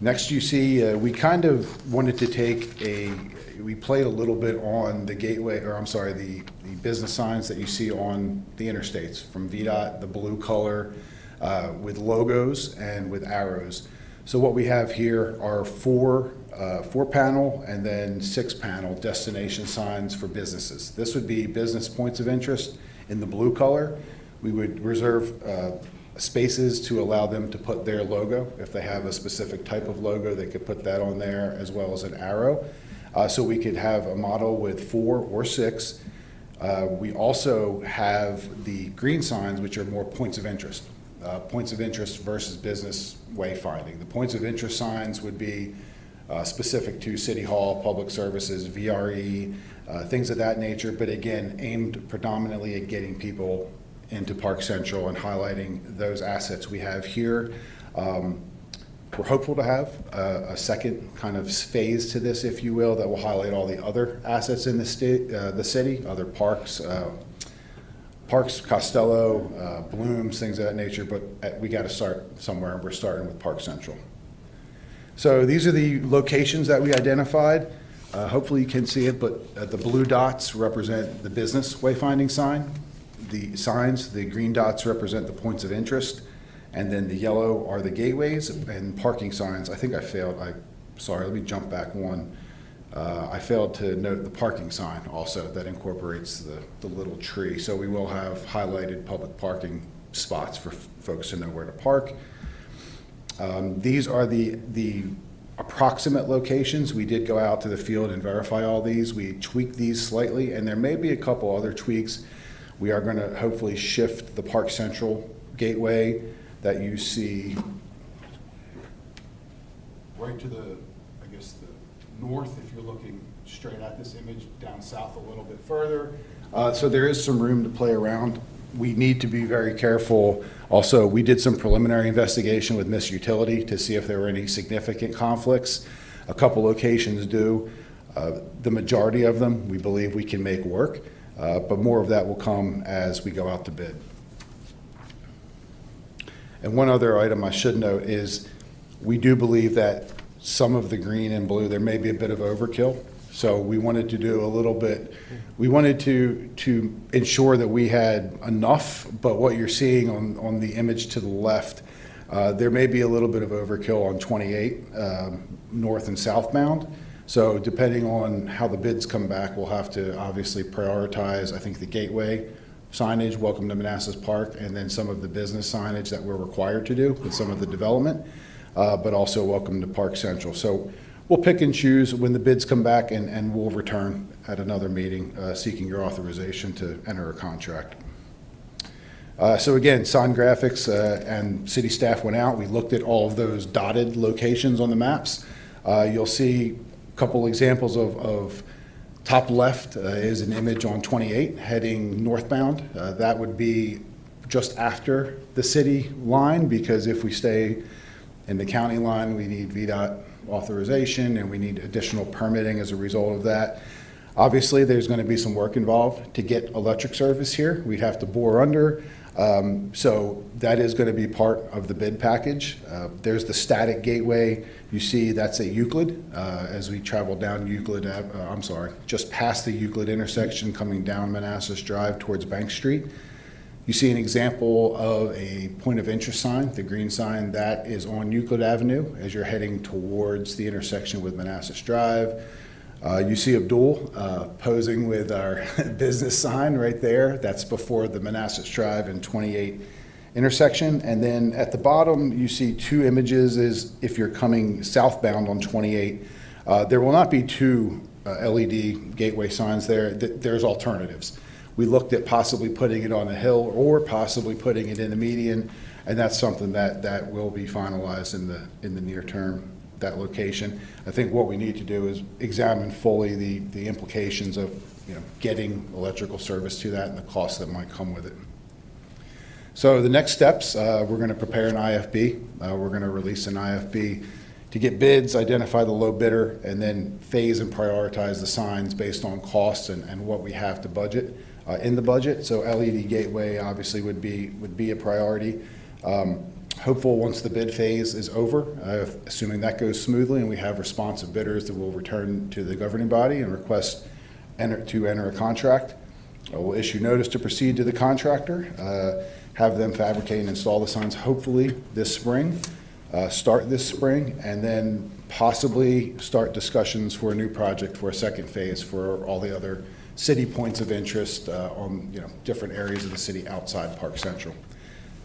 Next you see, we kind of wanted to we played a little bit on the gateway, the business signs that you see on the interstates from VDOT, the blue color with logos and with arrows. So what we have here are four panel and then 6 panel destination signs for businesses. This would be business points of interest in the blue color. We would reserve spaces to allow them to put their logo. If they have a specific type of logo, they could put that on there as well as an arrow. So we could have a model with 4 or 6. We also have the green signs, which are more points of interest. Points of interest versus business wayfinding. The points of interest signs would be specific to City Hall, public services, VRE, things of that nature, but again, aimed predominantly at getting people into Park Central and highlighting those assets we have here. We're hopeful to have a second kind of phase to this, if you will, that will highlight all the other assets in the city, other parks, Costello, Blooms, things of that nature, but we got to start somewhere, and we're starting with Park Central. So these are the locations that we identified. Hopefully you can see it, but the blue dots represent the business wayfinding sign. The green dots represent the points of interest, and then the yellow are the gateways and parking signs. I think I failed. Sorry, let me jump back one. I failed to note the parking sign also that incorporates the little tree. So we will have highlighted public parking spots for folks to know where to park. These are the approximate locations. We did go out to the field and verify all these. We tweaked these slightly, and there may be a couple other tweaks. We are going to hopefully shift the Park Central gateway that you see right to the north, if you're looking straight at this image, down south a little bit further. So there is some room to play around. We need to be very careful. Also, we did some preliminary investigation with Miss Utility to see if there were any significant conflicts. A couple locations do. The majority of them, we believe we can make work, but more of that will come as we go out to bid. And one other item I should note is we do believe that some of the green and blue, there may be a bit of overkill. So we wanted to do a little bit, we wanted to ensure that we had enough, but what you're seeing on the image to the left, there may be a little bit of overkill on 28 north and southbound. So depending on how the bids come back, we'll have to obviously prioritize, I think, the gateway signage, welcome to Manassas Park, and then some of the business signage that we're required to do with some of the development, but also welcome to Park Central. So we'll pick and choose when the bids come back, and we'll return at another meeting seeking your authorization to enter a contract. So again, Sign Graphics and city staff went out. We looked at all of those dotted locations on the maps. You'll see a couple examples of Top left is an image on 28 heading northbound. That would be just after the city line, because if we stay in the county line, we need VDOT authorization and we need additional permitting as a result of that. Obviously, there's going to be some work involved to get electric service here. We'd have to bore under. So that is going to be part of the bid package. There's the static gateway. You see that's at Euclid. As we travel down Euclid, just past the Euclid intersection coming down Manassas Drive towards Bank Street. You see an example of a point of interest sign, the green sign that is on Euclid Avenue as you're heading towards the intersection with Manassas Drive. You see Abdul posing with our business sign right there. That's before the Manassas Drive and 28 intersection. And then at the bottom, you see two images is if you're coming southbound on 28. There will not be two LED gateway signs there. There's alternatives. We looked at possibly putting it on a hill or possibly putting it in the median, and that's something that will be finalized in the near term, that location. I think what we need to do is examine fully the implications of getting electrical service to that and the costs that might come with it. So the next steps, we're going to prepare an IFB. We're going to release an IFB to get bids, identify the low bidder, and then phase and prioritize the signs based on costs and what we have to budget in the budget. So LED gateway obviously would be a priority. Hopeful once the bid phase is over, assuming that goes smoothly and we have responsive bidders, that will return to the governing body and request to enter a contract. We'll issue notice to proceed to the contractor, have them fabricate and install the signs hopefully this spring, start this spring, and then possibly start discussions for a new project for a second phase for all the other city points of interest on different areas of the city outside Park Central.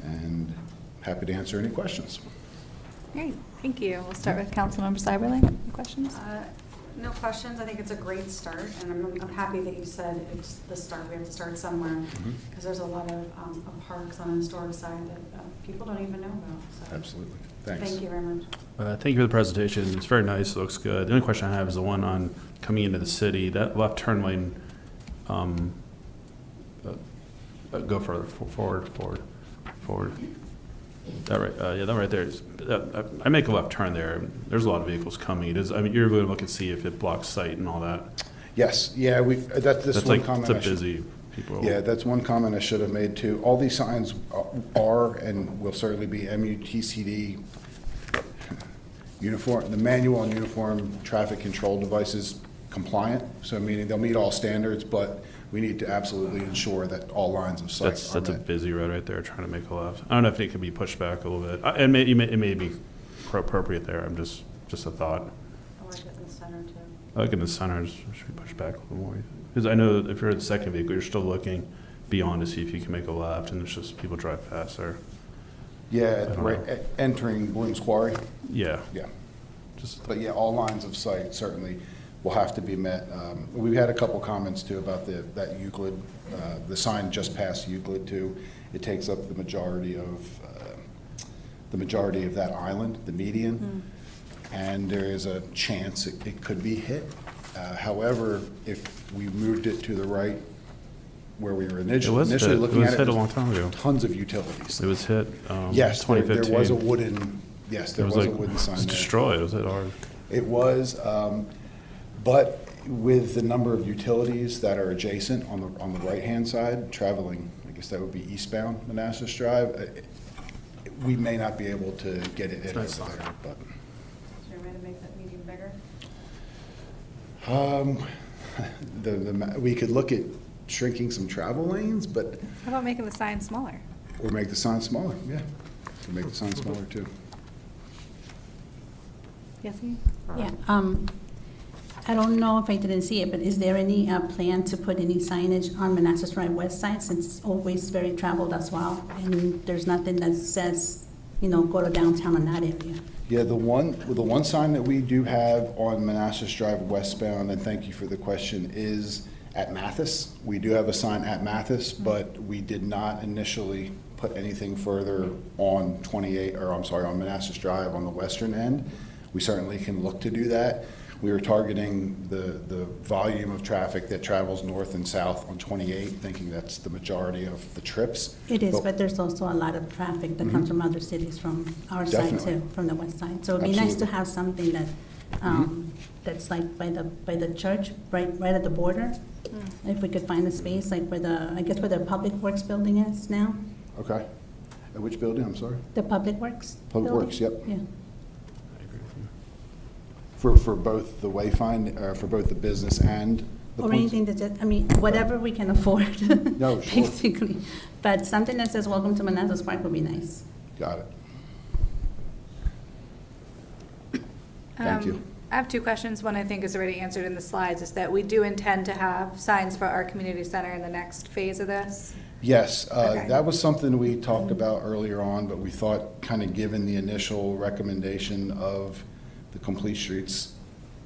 And happy to answer any questions. Great, thank you. We'll start with Councilmember Cyberling. Any questions? No questions. I think it's a great start, and I'm happy that you said it's the start. We have to start somewhere, because there's a lot of parks on the historic side that people don't even know about. So. Absolutely. Thanks. Thank you very much. Thank you for the presentation. It's very nice. It looks good. The only question I have is the one on coming into the city. That left turn lane, go further, forward. That right, yeah, that right there is, I make a left turn there. There's a lot of vehicles coming. You're going to look and see if it blocks sight and all that. Yes, yeah, that's one comment. It's a busy people. Yeah, that's one comment I should have made too. All these signs are and will certainly be MUTCD uniform, the manual and uniform traffic control devices compliant. So meaning they'll meet all standards, but we need to absolutely ensure that all lines of sight are That's a met. busy road right there, trying to make a left. I don't know if it could be pushed back a little bit. It may be appropriate there. I'm just a thought. I like it in the center too. I like in the center, it should be pushed back a little more. Because I know that if you're at the second vehicle, you're still looking beyond to see if you can make a left, and it's just people drive past there. Yeah, entering Bloom's Quarry. Yeah. Yeah. But yeah, all lines of sight certainly will have to be met. We've had a couple comments too about that Euclid, the sign just past Euclid too. It takes up the majority of that island, the median, and there is a chance it could be hit. However, if we moved it to the right where we were initially looking at it, hit a long time ago. Tons of utilities. It was hit. Yes, there 2015. was a wooden. Yes, there was a wooden sign. It was destroyed. It was hit hard. It was, but with the number of utilities that are adjacent on the right-hand side, traveling, I guess that would be eastbound Manassas Drive, we may not be able to get it in over there. But Is there a way to make that median bigger? we could look at shrinking some travel lanes, but How about making the sign smaller? or make the sign smaller. Yeah, we make the sign smaller too. Yes, Yeah, I don't know if I didn't see it, but is there any plan to put any signage on Manassas Drive West side, since it's always very traveled as well? And there's nothing that says, go to downtown in that area. Yeah, the one sign that we do have on Manassas Drive westbound, and thank you for the question, is at Mathis. We do have a sign at Mathis, but we did not initially put anything further on on Manassas Drive on the western end. We certainly can look to do that. We were targeting the volume of traffic that travels north and south on 28, thinking that's the majority of the trips. It is, but there's also a lot of traffic that comes from other cities from our side Definitely. too, from the west side. So it'd be nice to Absolutely. have something that, that's like by the church, right at the border. If we could find a space, like where the Public Works building is now, Okay. At which building, I'm sorry? the Public Works. Public building. Works, yep. Yeah. For both the Wayfind, for both the business and the Or points? anything that just, I mean, whatever we can afford. No, sure. Basically. But something that says, welcome to Manassas Park would be nice. Got it. Thank you. I have 2 questions. One I think is already answered in the slides, is that we do intend to have signs for our community center in the next phase of this. Yes, Okay. that was something we talked about earlier on, but we thought, kind of given the initial recommendation of the Complete Streets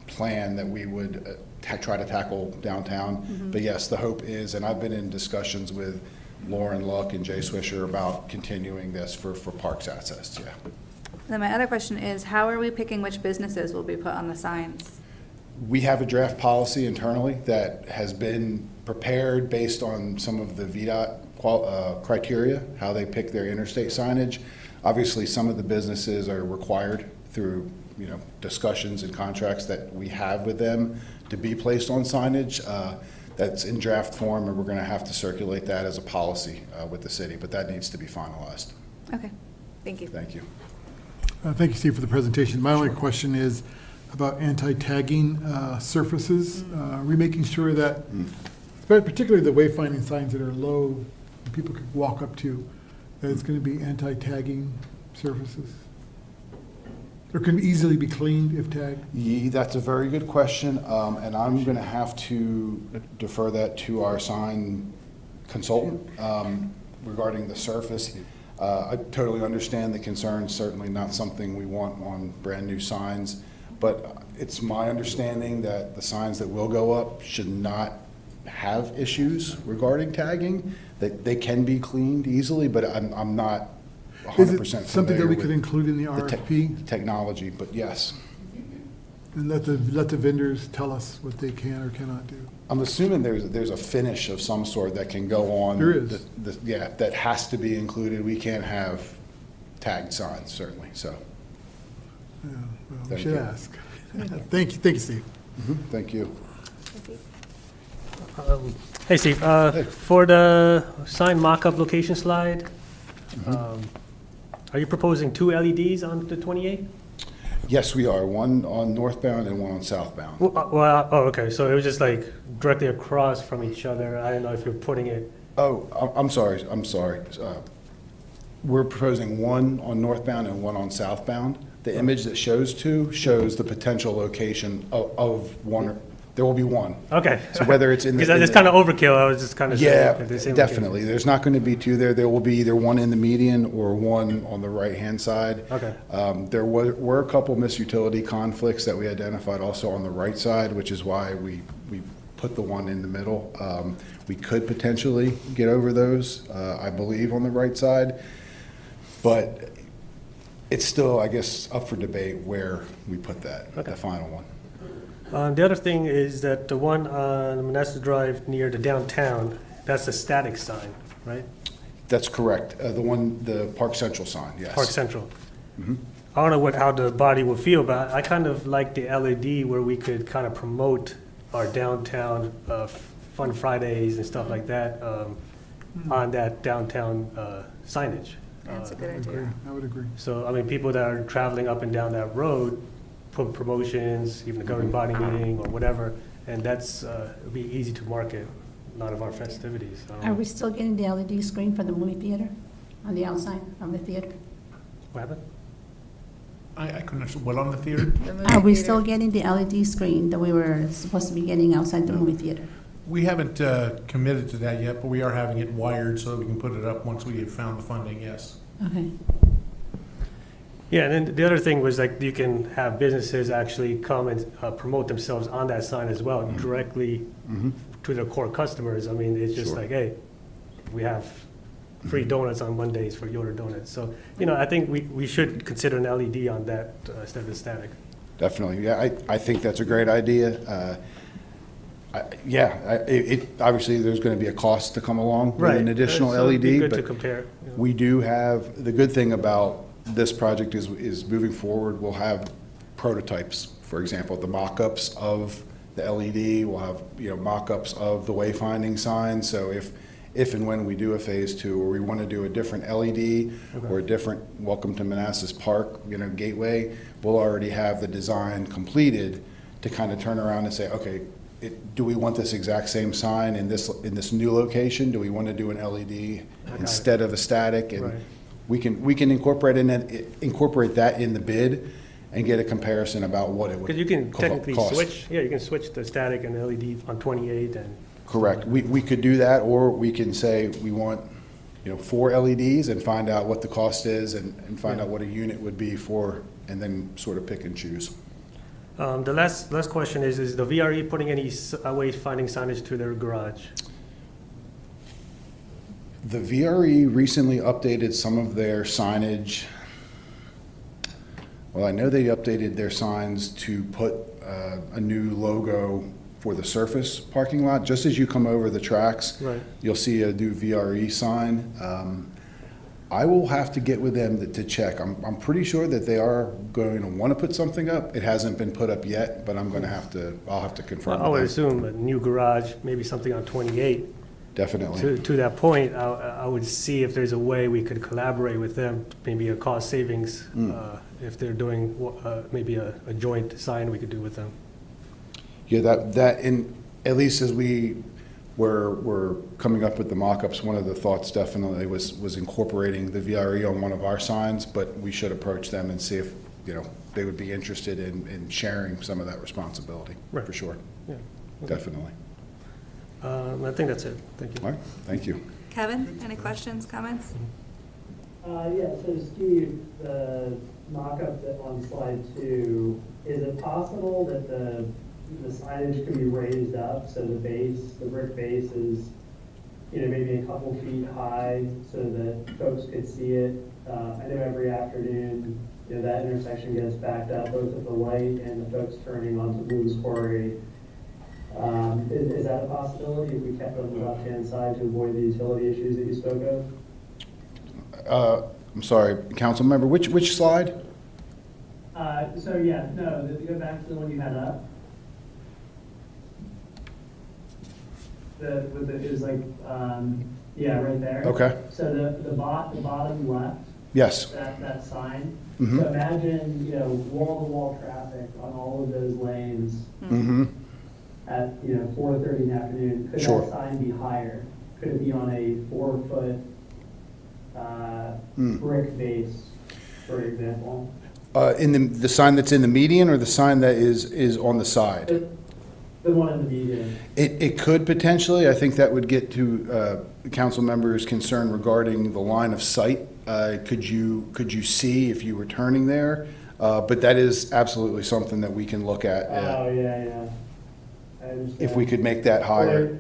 plan, that we would try to tackle downtown. But yes, the hope is, and I've been in discussions with Lauren Luck and Jay Swisher about continuing this for parks access, yeah. Then my other question is, how are we picking which businesses will be put on the signs? We have a draft policy internally that has been prepared based on some of the VDOT criteria, how they pick their interstate signage. Obviously, some of the businesses are required through, discussions and contracts that we have with them to be placed on signage. That's in draft form, and we're going to have to circulate that as a policy with the city, but that needs to be finalized. Okay, thank you. Thank you. Thank you, Steve, for the presentation. My only question is about anti-tagging surfaces. Are we making sure that, particularly the wayfinding signs that are low, and people could walk up to, that it's going to be anti-tagging surfaces? Or can easily be cleaned if tagged? That's a very good question, and I'm going to have to defer that to our sign consultant regarding the surface. I totally understand the concern, certainly not something we want on brand-new signs, but it's my understanding that the signs that will go up should not have issues regarding tagging, that they can be cleaned easily, but I'm not 100% Is familiar it something that we with could include in the the RFP? technology, but yes. And let the vendors tell us what they can or cannot do? I'm assuming there's a finish of some sort that can go on. There is. Yeah, that has to be included. We can't have tagged signs, certainly, so. Yeah, well, we Thank should you. ask. Thank you, Steve. Thank you. Hey, Steve, for the sign mock-up location slide, are you proposing 2 LEDs on the 28? Yes, we are. One on northbound and one on southbound. Okay, so it was just like directly across from each other. I don't know if you're putting it. Oh, I'm sorry. We're proposing one on northbound and one on southbound. The image that shows 2 shows the potential location of one. There will be one. Okay. So whether it's in the. Because it's kind of overkill, I was just kind of. Yeah, definitely. There's not going to be 2 there. There will be either one in the median or one on the right-hand side. Okay. There were a couple misutility conflicts that we identified also on the right side, which is why we put the one in the middle. We could potentially get over those, I believe, on the right side. But it's still, I guess, up for debate where we put that, the final one. The other thing is that the one on Manassas Drive near the downtown, that's a static sign, right? That's correct. The Park Central sign, yes. Park Central. I don't know how the body would feel, but I kind of like the LED where we could kind of promote our downtown Fun Fridays and stuff like that on that downtown signage. That's a good idea. I would agree. So, I mean, people that are traveling up and down that road, put promotions, even a governing body meeting or whatever, and that's, it'd be easy to market a lot of our festivities. Are we still getting the LED screen for the movie theater on the outside of the theater? What happened? I couldn't understand, what on the theater? Are we still getting the LED screen that we were supposed to be getting outside the movie theater? We haven't committed to that yet, but we are having it wired so that we can put it up once we have found the funding, yes. Okay. Yeah, and then the other thing was like you can have businesses actually come and promote themselves on that sign as well, directly to their core customers. I mean, it's just Sure. like, hey, we have free donuts on Mondays for Yoder Donuts. So, I think we should consider an LED on that instead of the static. Definitely. Yeah, I think that's a great idea. Obviously, there's going to be a cost to come along with an additional So it'd be LED, good to but compare. we do have, the good thing about this project is moving forward, we'll have prototypes. For example, the mock-ups of the LED, we'll have, mock-ups of the wayfinding signs. So if and when we do a phase 2, or we want to do a different LED or a different Welcome to Manassas Park, gateway, we'll already have the design completed to kind of turn around and say, okay, do we want this exact same sign in this new location? Do we want to do an LED instead of a static? And Right. we can incorporate that in the bid and get a comparison about what it would Because you can technically cost. switch, you can switch the static and LED on 28 and. Correct. We could do that, or we can say we want, 4 LEDs and find out what the cost is and find out what a unit would be for, and then sort of pick and choose. The last question is the VRE putting any wayfinding signage to their garage? The VRE recently updated some of their signage. Well, I know they updated their signs to put a new logo for the surface parking lot. Just as you come over the tracks, Right. you'll see a new VRE sign. I will have to get with them to check. I'm pretty sure that they are going to want to put something up. It hasn't been put up yet, but I'll have to confirm. I would with them. assume a new garage, maybe something on 28. Definitely. To that point, I would see if there's a way we could collaborate with them, maybe a cost savings, if they're doing maybe a joint sign we could do with them. Yeah, that at least as we were coming up with the mock-ups, one of the thoughts definitely was incorporating the VRE on one of our signs, but we should approach them and see if, they would be interested in sharing some of that responsibility. Right. For sure. Yeah. Definitely. I think that's it. Thank you. All right, thank you. Kevin, any questions, comments? Yeah, so Steve, the mock-up on slide 2, is it possible that the signage can be raised up so the brick base is, maybe a couple feet high so that folks could see it? I know every afternoon, that intersection gets backed up, both at the light and the folks turning onto Blue's Quarry. Is that a possibility if we kept it on the left-hand side to avoid the utility issues that you spoke of? I'm sorry, Councilmember, which slide? Go back to the one you had up. Right there. Okay. So the bottom left, Yes. that sign. Mhm. So imagine, wall-to-wall traffic on all of those lanes Mm-hmm. at, 4:30 in the afternoon. Could Sure. that sign be higher? Could it be on a 4-foot brick base, for example? In the sign that's in the median, or the sign that is on the side? The one in the median. It could potentially. I think that would get to council members' concern regarding the line of sight. Could you see if you were turning there? But that is absolutely something that we can look at. Oh, yeah. I understand. If we could make that higher.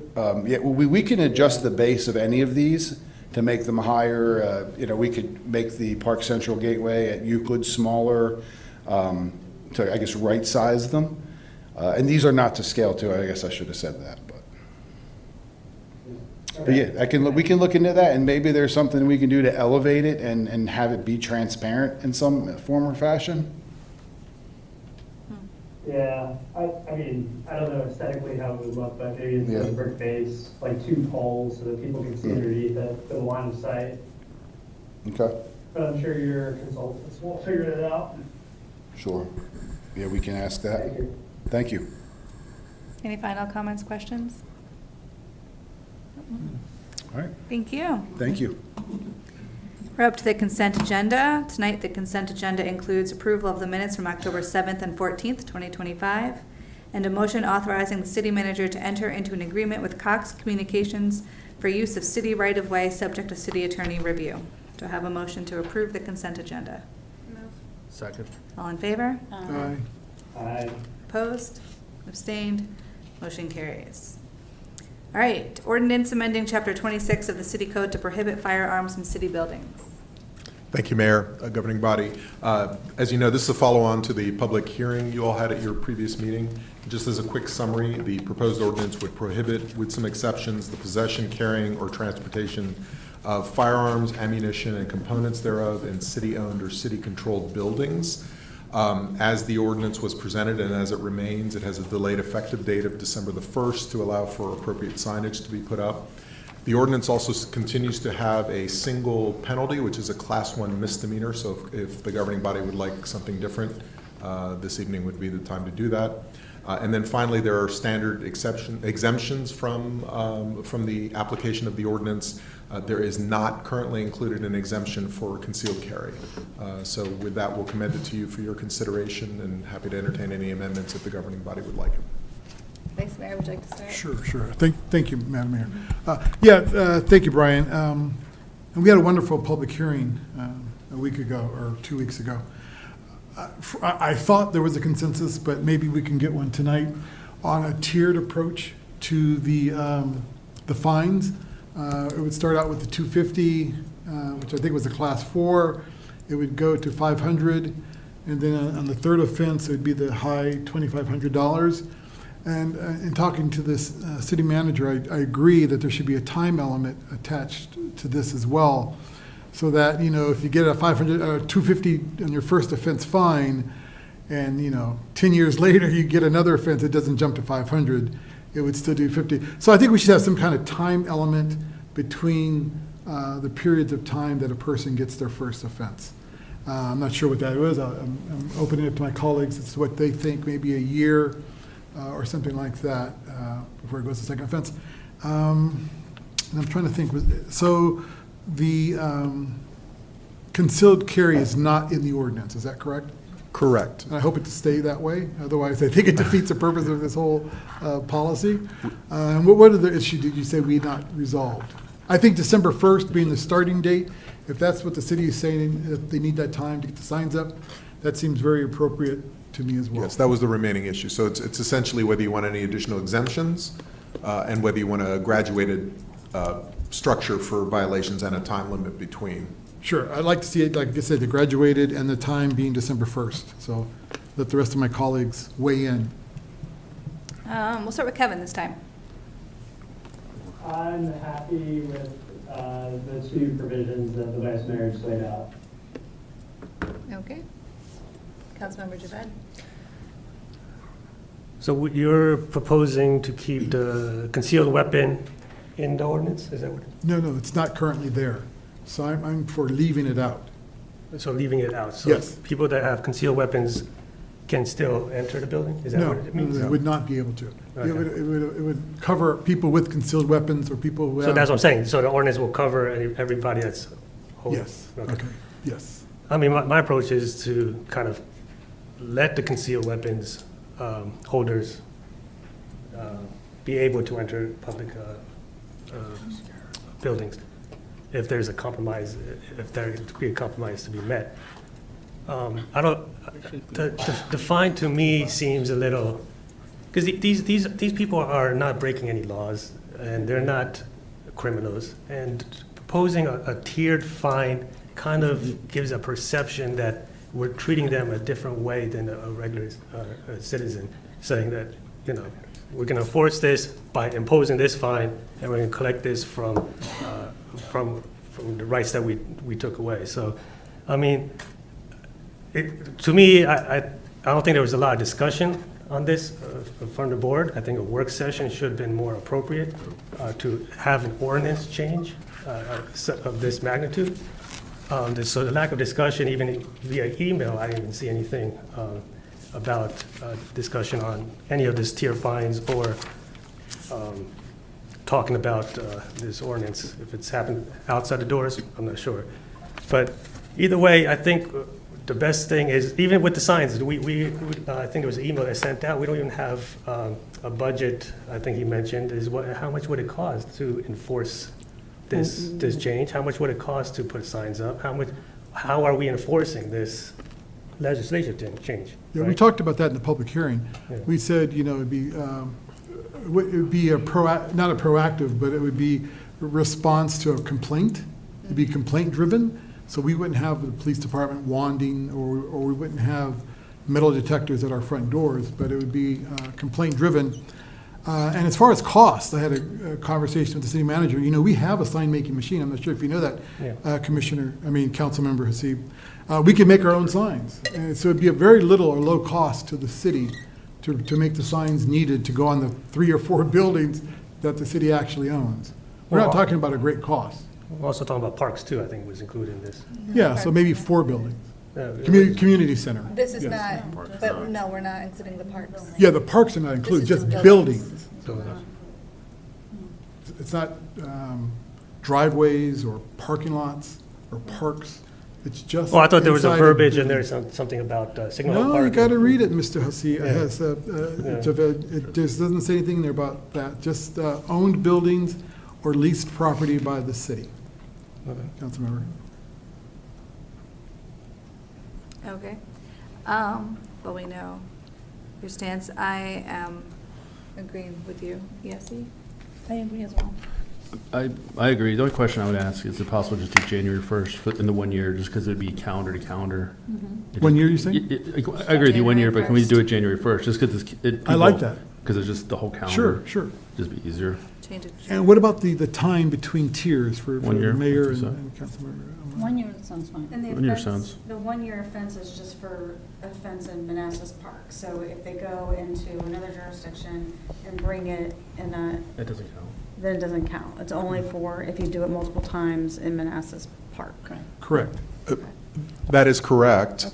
We can adjust the base of any of these to make them higher. We could make the Park Central Gateway at Euclid smaller, to, I guess, right-size them. And these are not to scale too, I guess I should have said that, but yeah, we can look into that, and maybe there's something we can do to elevate it and have it be transparent in some form or fashion. Yeah, I mean, I don't know aesthetically how it would look, but maybe instead of Yeah. brick base, like 2 poles so that people can see underneath it, the line of sight. Okay, But I'm sure your consultants will figure it out. sure. Yeah, we can ask that. Thank you. Thank you. Any final comments, questions? All right, Thank you. thank you. We're up to the consent agenda. Tonight, the consent agenda includes approval of the minutes from October 7th and 14th, 2025, and a motion authorizing the city manager to enter into an agreement with Cox Communications for use of city right-of-way, subject to city attorney review. Do I have a motion to approve the consent agenda? Second. All in favor? Aye. Aye. Opposed? Abstained? Motion carries. All right, ordinance amending Chapter 26 of the City Code to prohibit firearms in city buildings. Thank you, Mayor, governing body. As you know, this is a follow-on to the public hearing you all had at your previous meeting. Just as a quick summary, the proposed ordinance would prohibit, with some exceptions, the possession, carrying, or transportation of firearms, ammunition, and components thereof in city-owned or city-controlled buildings. As the ordinance was presented and as it remains, it has a delayed effective date of December the 1st to allow for appropriate signage to be put up. The ordinance also continues to have a single penalty, which is a Class 1 misdemeanor. So if the governing body would like something different, this evening would be the time to do that. And then finally, there are standard exemptions from the application of the ordinance. There is not currently included an exemption for concealed carry. So with that, we'll commend it to you for your consideration, and happy to entertain any amendments if the governing body would like it. Vice Mayor, would you like to start? Sure. Thank you, Madam Mayor. Thank you, Brian. And we had a wonderful public hearing a week ago or 2 weeks ago. I thought there was a consensus, but maybe we can get one tonight on a tiered approach to the fines. It would start out with the $250, which I think was a Class 4. It would go to $500, and then on the third offense, it would be the high $2,500. And in talking to this city manager, I agree that there should be a time element attached to this as well, so that, if you get a $250 on your first offense fine, and 10 years later you get another offense, it doesn't jump to $500. It would still do $50. So I think we should have some kind of time element between the periods of time that a person gets their first offense. I'm not sure what that is. I'm opening it to my colleagues. It's what they think, maybe a year. Or something like that before it goes to second offense. And I'm trying to think. So the concealed carry is not in the ordinance. Is that correct? Correct. And I hope it to stay that way. Otherwise, I think it defeats the purpose of this whole policy. And what other issue did you say we not resolved? I think December 1st being the starting date. If that's what the city is saying, if they need that time to get the signs up, that seems very appropriate to me as well. Yes, that was the remaining issue. So it's essentially whether you want any additional exemptions and whether you want a graduated structure for violations and a time limit between. Sure, I'd like to see it, like I said, the graduated and the time being December 1st. So let the rest of my colleagues weigh in. We'll start with Kevin this time. I'm happy with the two provisions that the Vice Mayor just laid out. Okay. Councilmember Javed. So you're proposing to keep the concealed weapon in the ordinance? Is that what? No, it's not currently there. So I'm for leaving it out. So leaving it out? So Yes. people that have concealed weapons can still enter the building? Is that No, what it means? it would not be able to. Okay. It would cover people with concealed weapons or people who have. So that's what I'm saying. So the ordinance will cover everybody that's holding? Yes, okay, yes. I mean, my approach is to kind of let the concealed weapons holders be able to enter public buildings if there's a compromise, if there could be a compromise to be met. The fine to me seems a little, because these people are not breaking any laws and they're not criminals. And proposing a tiered fine kind of gives a perception that we're treating them a different way than a regular citizen, saying that, we're going to enforce this by imposing this fine, and we're going to collect this from the rights that we took away. So, I mean, to me, I don't think there was a lot of discussion on this from the board. I think a work session should have been more appropriate to have an ordinance change of this magnitude. So the lack of discussion, even via email, I didn't even see anything about discussion on any of this tier fines or talking about this ordinance. If it's happened outside the doors, I'm not sure. But either way, I think the best thing is, even with the signs, I think there was an email that sent out, we don't even have a budget, I think he mentioned, how much would it cost to enforce this change? How much would it cost to put signs up? How are we enforcing this legislative change? Yeah, right? we talked about that in the public hearing. Yeah. We said, it'd be not a proactive, but it would be a response to a complaint. It'd be complaint driven. So we wouldn't have the police department wanding, or we wouldn't have metal detectors at our front doors, but it would be complaint-driven. And as far as cost, I had a conversation with the city manager. You know, we have a sign-making machine. I'm not sure if you know that, Councilmember Hasib. We can make our own signs. And so it'd be a very little or low cost to the city to make the signs needed to go on the 3 or 4 buildings that the city actually owns. We're not talking about a great cost. We're also talking about parks too, I think was included in this. Yeah, so maybe 4 buildings. Yeah, Community center. This is Yes. not, but no, we're not including the parks. Yeah, the parks are not included, This is just just buildings. buildings. It's not driveways or parking lots or parks. It's just. Oh, I thought there was a inside verbiage in buildings. there, something about Signal Hill No, Park. you gotta read it, Mr. Hassi. Yeah. It just doesn't say anything there about that, just owned buildings or leased property by the city. Okay. Councilmember. Okay. Well, we know your stance. I am agreeing with you. Yessie? I agree as well. I agree. The only question I would ask is it possible just do January 1st in the 1 year, just because it'd be calendar to calendar? Mm-hmm. 1 year, you say? I agree with you, 1 year, but can we January do it January 1st, just because I like that. Because it's just the whole calendar. Sure, sure. Just be easier. Change it. And what about the time between tiers for 1 year, mayor and so. Councilmember? 1 year sounds fine. And the 1 year offense, sounds. the 1 year offense is just for offense in Manassas Park. So if they go into another jurisdiction and bring it in a, That doesn't count. then it doesn't count. It's only for if you do it multiple times in Manassas Park. Correct. That is correct.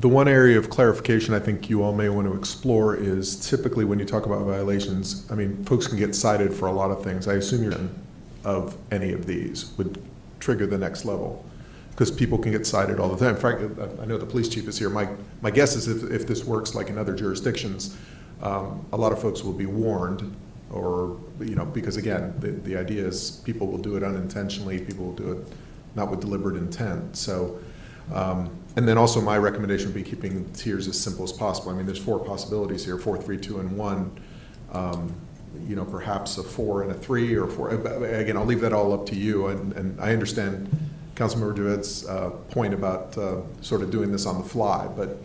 The one area of clarification I think you all may want to explore is typically when you talk about violations, I mean, folks can get cited for a lot of things. I assume you're of any of these would trigger the next level, because people can get cited all the time. In fact, I know the police chief is here. My guess is if this works like in other jurisdictions, a lot of folks will be warned, or, you know, because again, the idea is people will do it unintentionally, people will do it not with deliberate intent. So, and then also my recommendation would be keeping tiers as simple as possible. I mean, there's 4 possibilities here, 4, 3, 2, and 1. You know, perhaps a 4 and a 3, or 4. Again, I'll leave that all up to you. And I understand Councilmember Deved's point about sort of doing this on the fly, but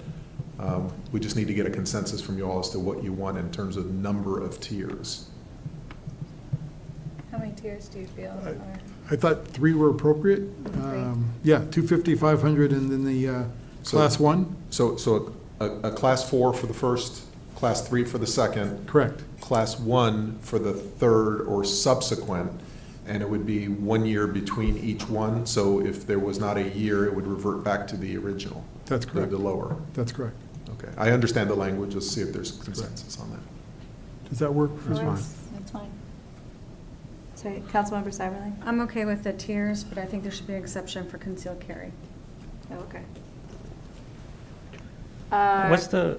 we just need to get a consensus from you all as to what you want in terms of number of tiers. How many tiers do you feel are? I thought 3 were appropriate. Yeah, 250, 500, and then the class 1. So a class 4 for the first, class 3 for the second. Correct. Class 1 for the third or subsequent, and it would be 1 year between each one. So if there was not a year, it would revert back to the original. That's correct. The lower. That's correct. Okay, I understand the language. Let's see if there's consensus on that. Does that work for you? That's fine. Sorry, Councilmember Cyberly? I'm okay with the tiers, but I think there should be an exception for concealed carry. Oh, okay. What's the,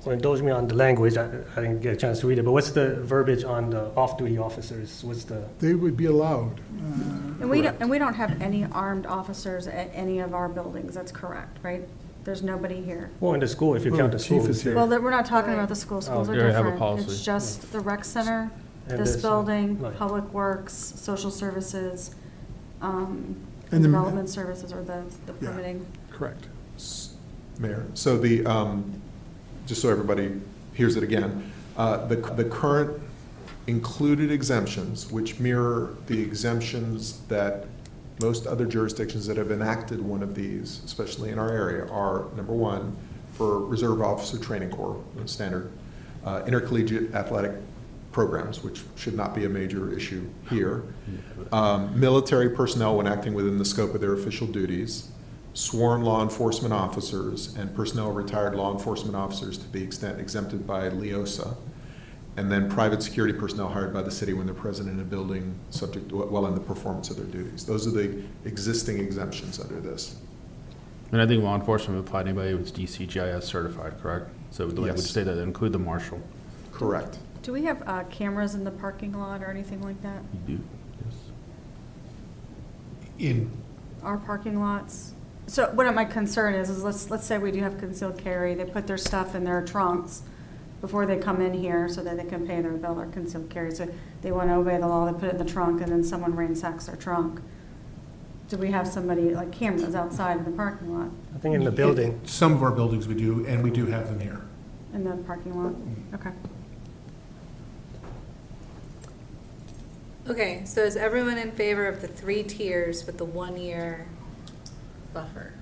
well, indulge me on the language, I didn't get a chance to read it, but what's the verbiage on the off-duty officers? What's the? They would be allowed. And we don't have any armed officers at any of our buildings, that's correct, right? There's nobody here. Well, in the school, if you Well, count the the chief schools. is here. Well, we're not talking about the Oh, schools are they already have a different. policy. It's just the rec center, And this this, building, right. public works, social services, And and the- development services, or the Yeah. permitting. Correct. Mayor, so just so everybody hears it again, the current included exemptions, which mirror the exemptions that most other jurisdictions that have enacted one of these, especially in our area, are, number 1, for Reserve Officer Training Corps, standard, intercollegiate athletic programs, which should not be a major issue here, military personnel when acting within the scope of their official duties, sworn law enforcement officers, and personnel retired law enforcement officers to the extent exempted by LEOSA, and then private security personnel hired by the city when they're present in a building subject, well, in the performance of their duties. Those are the existing exemptions under this. And I think law enforcement would apply to anybody who's DCGIS certified, correct? So the language Yes. say that include the marshal. Correct. Do we have cameras in the parking lot or anything like that? You do, yes. In, Our parking lots? So what my concern is let's say we do have concealed carry, they put their stuff in their trunks before they come in here so that they can pay their bill or concealed carry. So they want to obey the law, they put it in the trunk, and then someone ransacks their trunk. do we have somebody, like cameras outside in the parking lot, I think in the building, Some of our buildings we do, and we do have them here. in the parking lot? Okay. Okay, so is everyone in favor of the 3 tiers with the 1-year buffer?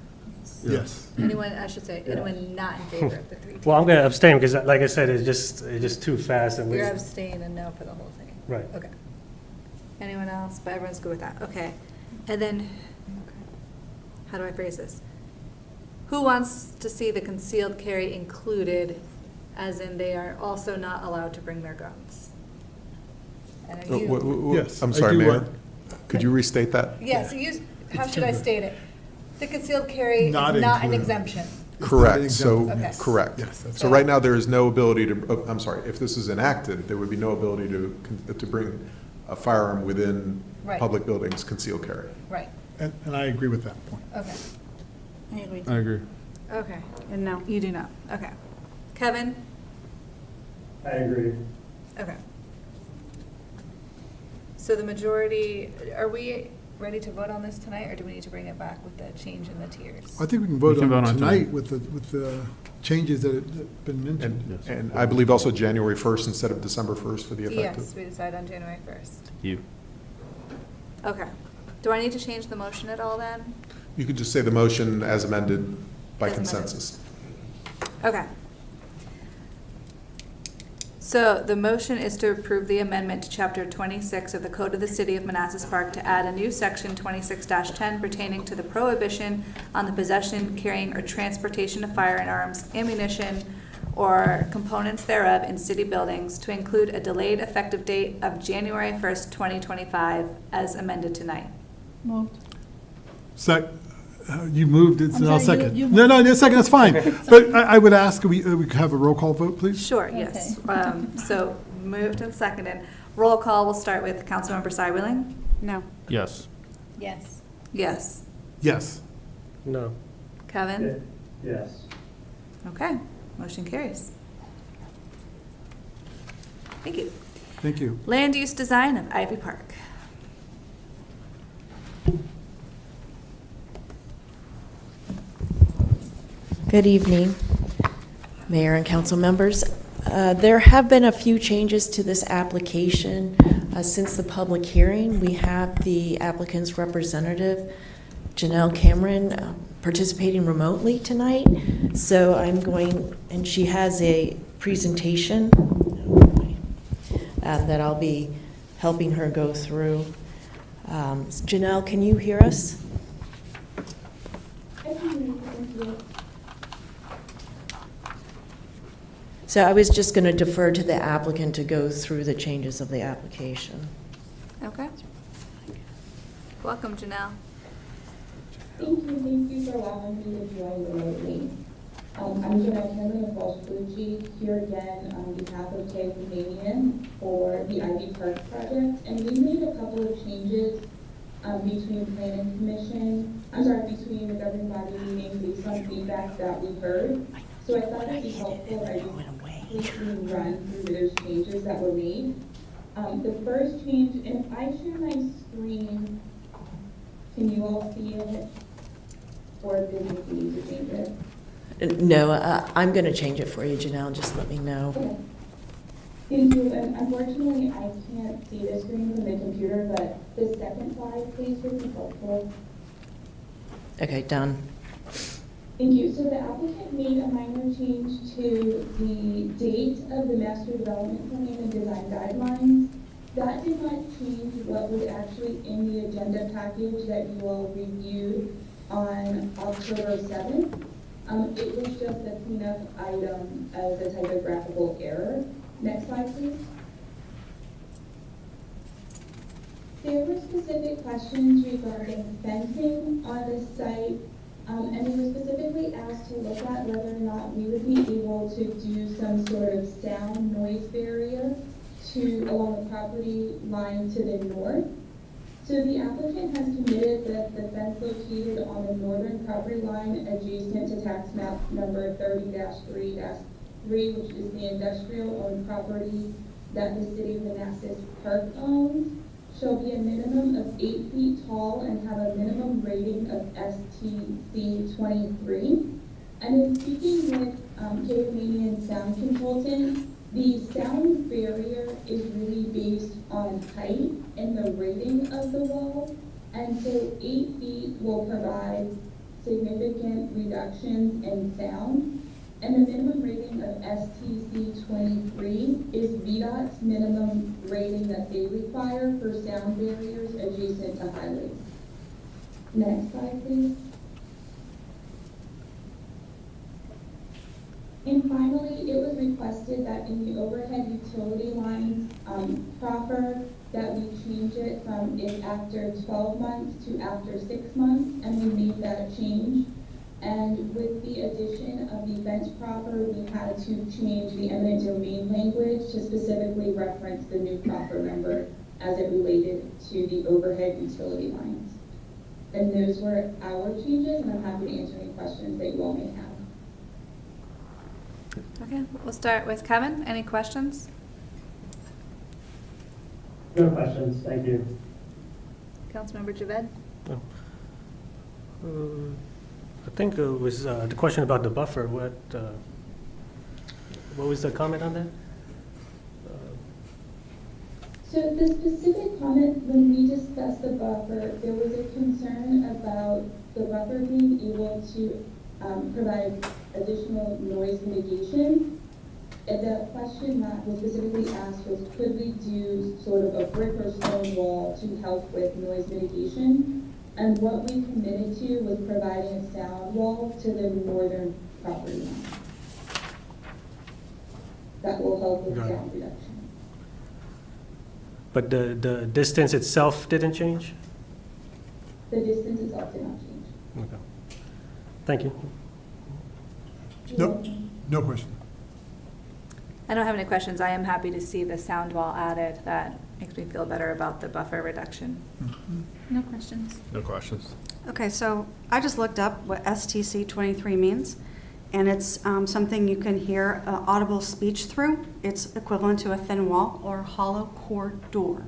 Yes. Anyone, I should say, anyone not in favor of the 3 tiers? well, I'm going to abstain because like I said, it's just too fast and we, You're abstaining and no for the whole thing? right. Okay. Anyone else? But everyone's good with that. Okay. And then, how do I phrase this? Who wants to see the concealed carry included, as in they are also not allowed to bring their guns? And are you? Yes, I'm I sorry, do Mayor. want- Could you restate that? Yes, how should I state it? The concealed carry is Not not an included. exemption. Correct, so, Okay. correct. Yes, that's So right now, there is no ability to, I'm sorry, if this is enacted, there would be no ability to bring a firearm within Right. public buildings, concealed carry. Right. And I agree with that point. Okay. I agree. I agree. Okay. And no. You do not. Okay. Kevin? I agree. Okay. So the majority, are we ready to vote on this tonight, or do we need to bring it back with the change in the tiers? I think we can vote We can on vote it on it tonight tonight. with the changes that have been mentioned. And I believe also January 1st instead of December 1st for the effective. Yes, we decide on January 1st. You. Okay. Do I need to change the motion at all then? You could just say the motion as amended by As amended. consensus. Okay. So the motion is to approve the amendment to Chapter 26 of the Code of the City of Manassas Park to add a new Section 26-10 pertaining to the prohibition on the possession, carrying, or transportation of firearms, ammunition, or components thereof in city buildings, to include a delayed effective date of January 1st, 2025, as amended tonight. Moved. You moved it, I'm so I'll sorry, second. you No, a second, that's fine. But I would ask, we could have a roll call vote, please? Sure, yes. So moved and seconded. Roll call, we'll start with Councilmember Cywilling. No. Yes. Yes. Yes. Yes. No. Kevin? Yes. Okay, motion carries. Thank you. Thank you. Land use design of Ivy Park. Good evening, Mayor and council members. There have been a few changes to this application since the public hearing. We have the applicant's representative, Janelle Cameron, participating remotely tonight. So I'm going, and she has a presentation that I'll be helping her go through. Janelle, can you hear us? So I was just going to defer to the applicant to go through the changes of the application. Okay. Welcome, Janelle. Thank you for allowing me to join remotely. I'm Janelle Cameron of Balsh here again on behalf of Ted Canadian for the Ivy Park project, and we made a couple of changes between Planning Commission, between the governing body meeting based on feedback that we heard. So I thought it'd be helpful if I just quickly run through those changes that were made. The first change, and if I share my screen, can you all see it? Or do we need to change it? No, I'm going to change it for you, Janelle. Just let me know. Okay. Thank you. And unfortunately, I can't see the screen from the computer, but the second slide, please, would be helpful. Okay, done. Thank you. So the applicant made a minor change to the date of the master development plan and design guidelines. That did not change what was actually in the agenda package that you all reviewed on October 7th. It was just a cleanup item as a typographical error. Next slide, please. There were specific questions regarding fencing on the site. And we were specifically asked to look at whether or not we would be able to do some sort of sound noise barrier along the property line to the north. So the applicant has submitted that the fence located on the northern property line adjacent to tax map number 30-3-3, which is the industrial owned property that the city of Manassas Park owns, shall be a minimum of 8 feet tall and have a minimum rating of STC 23. And in speaking with Canadian sound consultant, the sound barrier is really based on height and the rating of the wall. And so 8 feet will provide significant reductions in sound. And the minimum rating of STC 23 is VDOT's minimum rating that they require for sound barriers adjacent to highways. Next slide, please. And finally, it was requested that in the overhead utility lines proffer that we change it from if after 12 months to after 6 months, and we made that change. And with the addition of the fence proffer, we had to change the eminent domain language to specifically reference the new proffer number as it related to the overhead utility lines. And those were our changes, and I'm happy to answer any questions that you all may have. Okay, we'll start with Kevin. Any questions? No questions, thank you. Councilmember Javed? I think it was the question about the buffer. What was the comment on that? So the specific comment, when we discussed the buffer, there was a concern about the buffer being able to provide additional noise mitigation. And the question that was specifically asked was, could we do sort of a brick or stone wall to help with noise mitigation? And what we committed to was providing a sound wall to the northern property line. That will help with sound reduction. But the distance itself didn't change? The distance itself did not change. Okay. Thank you. No, no question. I don't have any questions. I am happy to see the sound wall added. That makes me feel better about the buffer reduction. No questions. No questions. Okay, so I just looked up what STC 23 means, and it's something you can hear audible speech through. It's equivalent to a thin wall or hollow core door.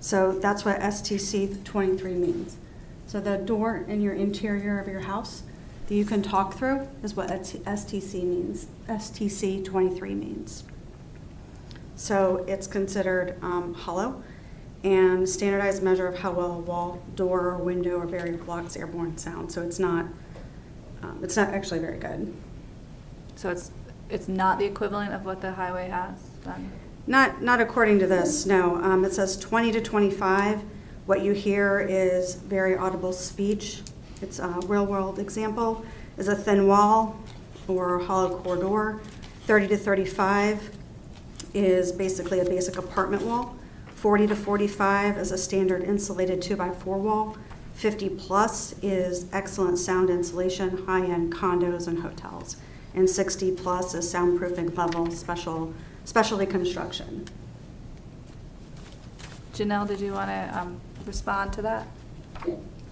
So that's what STC 23 means. So the door in your interior of your house that you can talk through is what STC means. STC 23 means. So it's considered hollow, and standardized measure of how well a wall, door, or window or barrier blocks airborne sound. So it's not actually very good. So it's not the equivalent of what the highway has then? Not according to this, no. It says 20 to 25. What you hear is very audible speech. It's a real-world example is a thin wall or hollow core door. 30 to 35 is basically a basic apartment wall. 40 to 45 is a standard insulated 2x4 wall. 50 plus is excellent sound insulation, high-end condos and hotels. And 60 plus is soundproofing level specialty construction. Janelle, did you want to respond to that?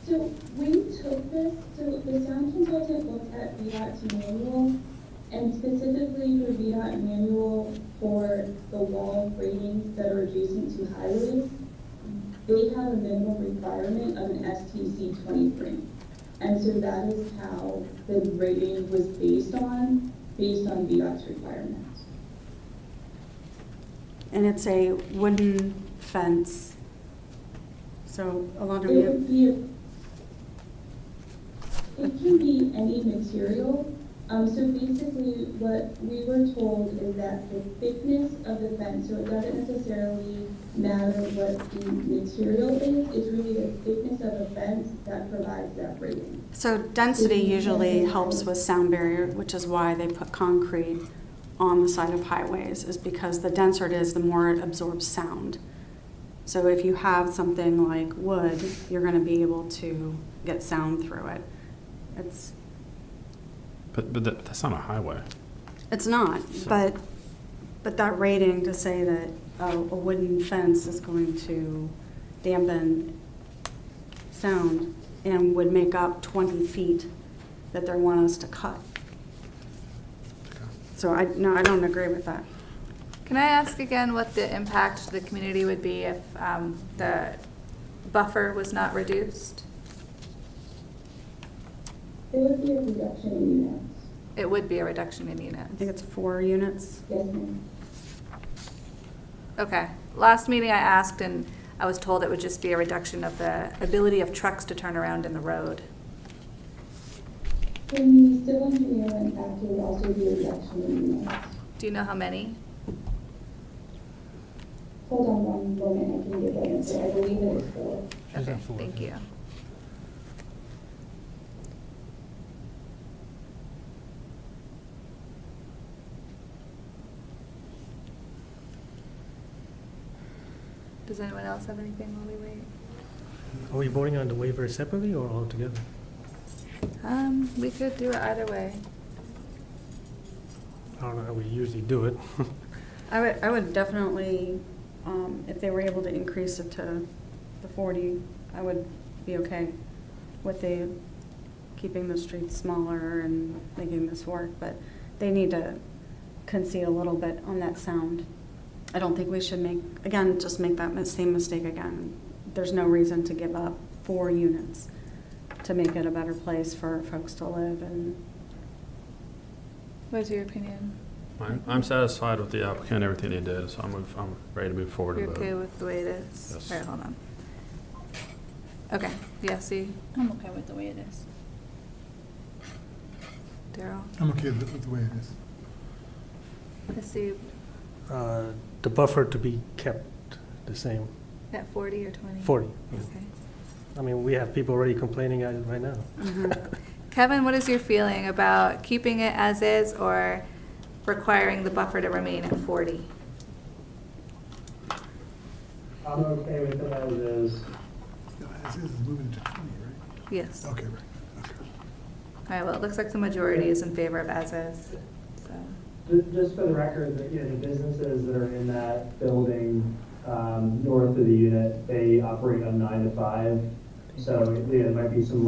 So we took this, so the sound consultant looked at VDOT's manual, and specifically for VDOT manual for the wall ratings that are adjacent to highways, they have a minimum requirement of an STC 23. And so that is how the rating was based on VDOT's requirements. And it's a wooden fence. So a lot of It can be any material. So basically what we were told is that the thickness of the fence, so it doesn't necessarily matter what the material is, it's really the thickness of the fence that provides that rating. So density usually helps with sound barrier, which is why they put concrete on the side of highways, is because the denser it is, the more it absorbs sound. So if you have something like wood, you're going to be able to get sound through it. But that's not a highway. It's not, So- but that rating to say that a wooden fence is going to dampen sound and would make up 20 feet that they want us to cut. So I don't agree with that. Can I ask again what the impact to the community would be if the buffer was not reduced? There would be a reduction in units. It would be a reduction in I units. think it's 4 units. Yes, ma'am. Okay. Last meeting I asked and I was told it would just be a reduction of the ability of trucks to turn around in the road. In the civil engineer impact, it would also be a reduction in units. Do you know how many? Hold on one moment, I can give that answer. I believe it is 4. Okay, thank you. Does anyone else have anything while we wait? Are we voting on the waiver separately or all together? We could do it either way. I don't know how we usually do it. I would definitely, if they were able to increase it to the 40, I would be okay with keeping the streets smaller and making this work, but they need to concede a little bit on that sound. I don't think we should just make that same mistake again. There's no reason to give up 4 units to make it a better place for folks to live. And What's your opinion? I'm satisfied with the applicant, everything they did, so I'm ready to move forward. You're and vote. okay with the way it is? Yes. All right, hold on. Okay, Yessie, I'm okay with the way it is. Daryl, I'm okay with the way it is. Yessie, The buffer to be kept the same, at 40 or 20? 40. Okay. I mean, we have people already complaining at it right now. Kevin, what is your feeling about keeping it as is or requiring the buffer to remain at 40? I'm okay with it as is. As is moving to 20, right? Yes. Okay, right. Okay. All right, well, it looks like the majority is in favor of as is, so. Just for the record, that, the businesses that are in that building north of the unit, they operate on 9 to 5. So there might be some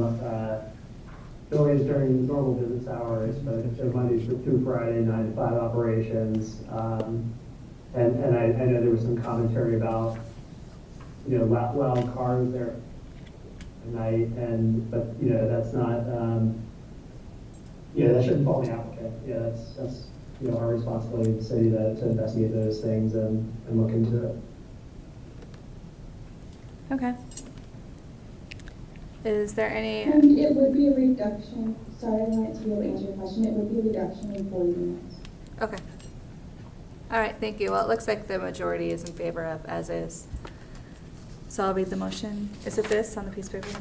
buildings during normal business hours, but they're Monday through Friday, 9 to 5 operations. And I know there was some commentary about, loud cars there at night, but that's not, that shouldn't fall on the applicant. That's our responsibility as the city to investigate those things and look into it. Okay. Is there any? And it would be a reduction, sorry, I wanted to be able to answer your question, it would be a reduction in 4 units. Okay. All right, thank you. Well, it looks like the majority is in favor of as is. So I'll read the motion. Is it this on the piece of paper?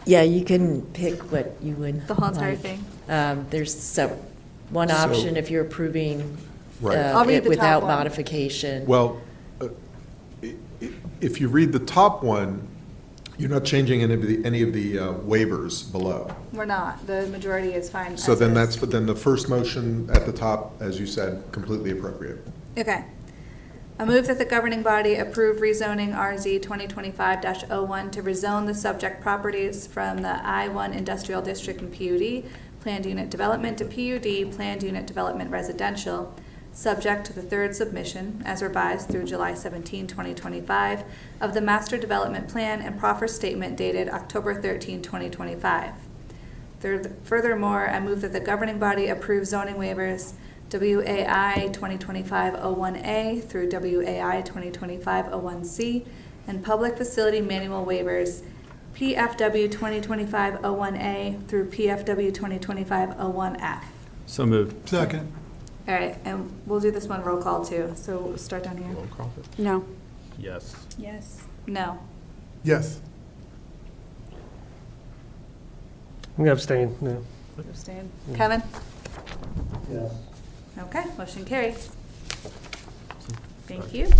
Yeah, you can pick what you would. The whole entire like. thing? There's one So- option if you're approving Right. I'll read it the top without one. modification. Well, if you read the top one, you're not changing any of the waivers below. We're not. The majority is fine. So as then is. then the first motion at the top, as you said, completely appropriate. Okay. I move that the governing body approve rezoning RZ 2025-01 to rezone the subject properties from the I-1 Industrial District and PUD, Planned Unit Development, to PUD, Planned Unit Development Residential, subject to the third submission, as revised through July 17, 2025, of the Master Development Plan and proffer statement dated October 13, 2025. Furthermore, I move that the governing body approve zoning waivers WAI 2025-01A through WAI 2025-01C and public facility manual waivers PFW 2025-01A through PFW 2025-01F. So moved. Second. All right, and we'll do this one roll call too. So we'll start down here. Roll call. no. Yes. Yes. No. Yes. I'm going to abstain, no. Abstain. Kevin? Yes. Okay, motion carries. Thank you.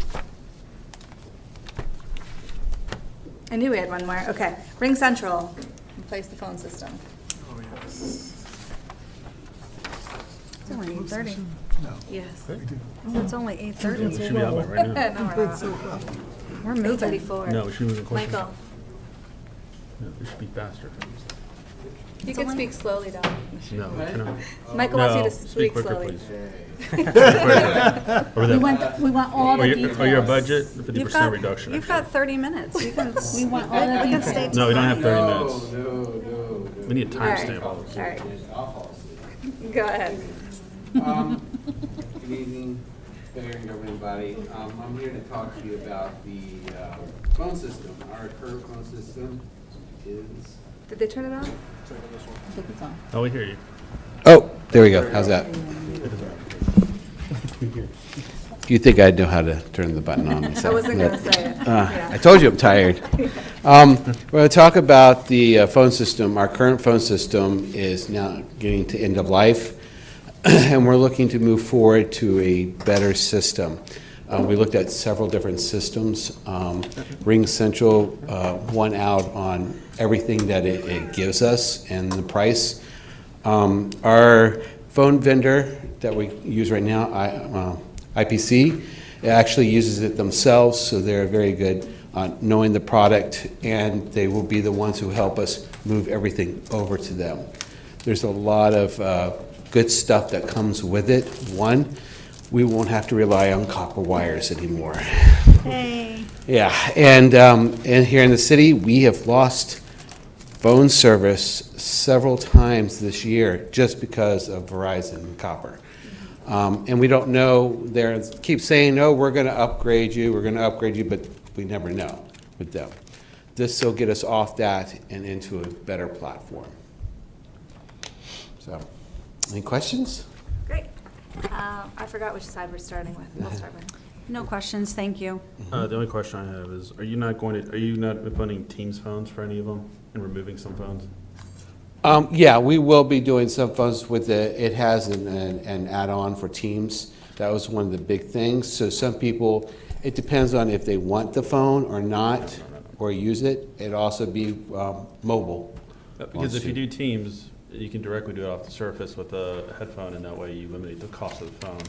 I knew we had one more. Okay, Ring Central, replace the phone system. Oh, yes. It's only 8:30. No. Yes. We do. So it's only 8:30. Should be out by right now. No, we're not. So well. We're moving. 8:34. No, we should move it closer. Michael, No, it should be faster. You can speak slowly, Don. No, we cannot. Michael wants you No, to speak quicker, slowly. please. Over there. We want all the details. Or your budget, 50% reduction. You've got 30 minutes. You can, We want all the you can stay details. No, we don't have 30 No, minutes. no. We need a All right. timestamp. All right. Go ahead. Good evening, Mayor and governing body. I'm here to talk to you about the phone system. Our current phone system is... Did they turn it on? Oh, we hear you. Oh, there we go. How's that? You think I'd know how to turn the button on myself? I wasn't going to say it. Yeah. I told you I'm tired. We're going to talk about the phone system. Our current phone system is now getting to end of life, and we're looking to move forward to a better system. We looked at several different systems. Ring Central won out on everything that it gives us and the price. Our phone vendor that we use right now, IPC, it actually uses it themselves, so they're very good on knowing the product, and they will be the ones who help us move everything over to them. There's a lot of good stuff that comes with it. One, we won't have to rely on copper wires anymore. Hey. Yeah, and here in the city, we have lost phone service several times this year just because of Verizon and copper. And we don't know, they keep saying, oh, we're going to upgrade you, but we never know with them. This will get us off that and into a better platform. So, any questions? Great. I forgot which side we're starting with. We'll start with. No questions, thank you. The only question I have is, are you not implementing Teams phones for any of them and removing some phones? Yeah, we will be doing some phones with it has an add-on for Teams. That was one of the big things. So some people, it depends on if they want the phone or not, or use it. It'd also be mobile. Because if you do Teams, you can directly do it off the Surface with a headphone, and that way you eliminate the cost of the phone.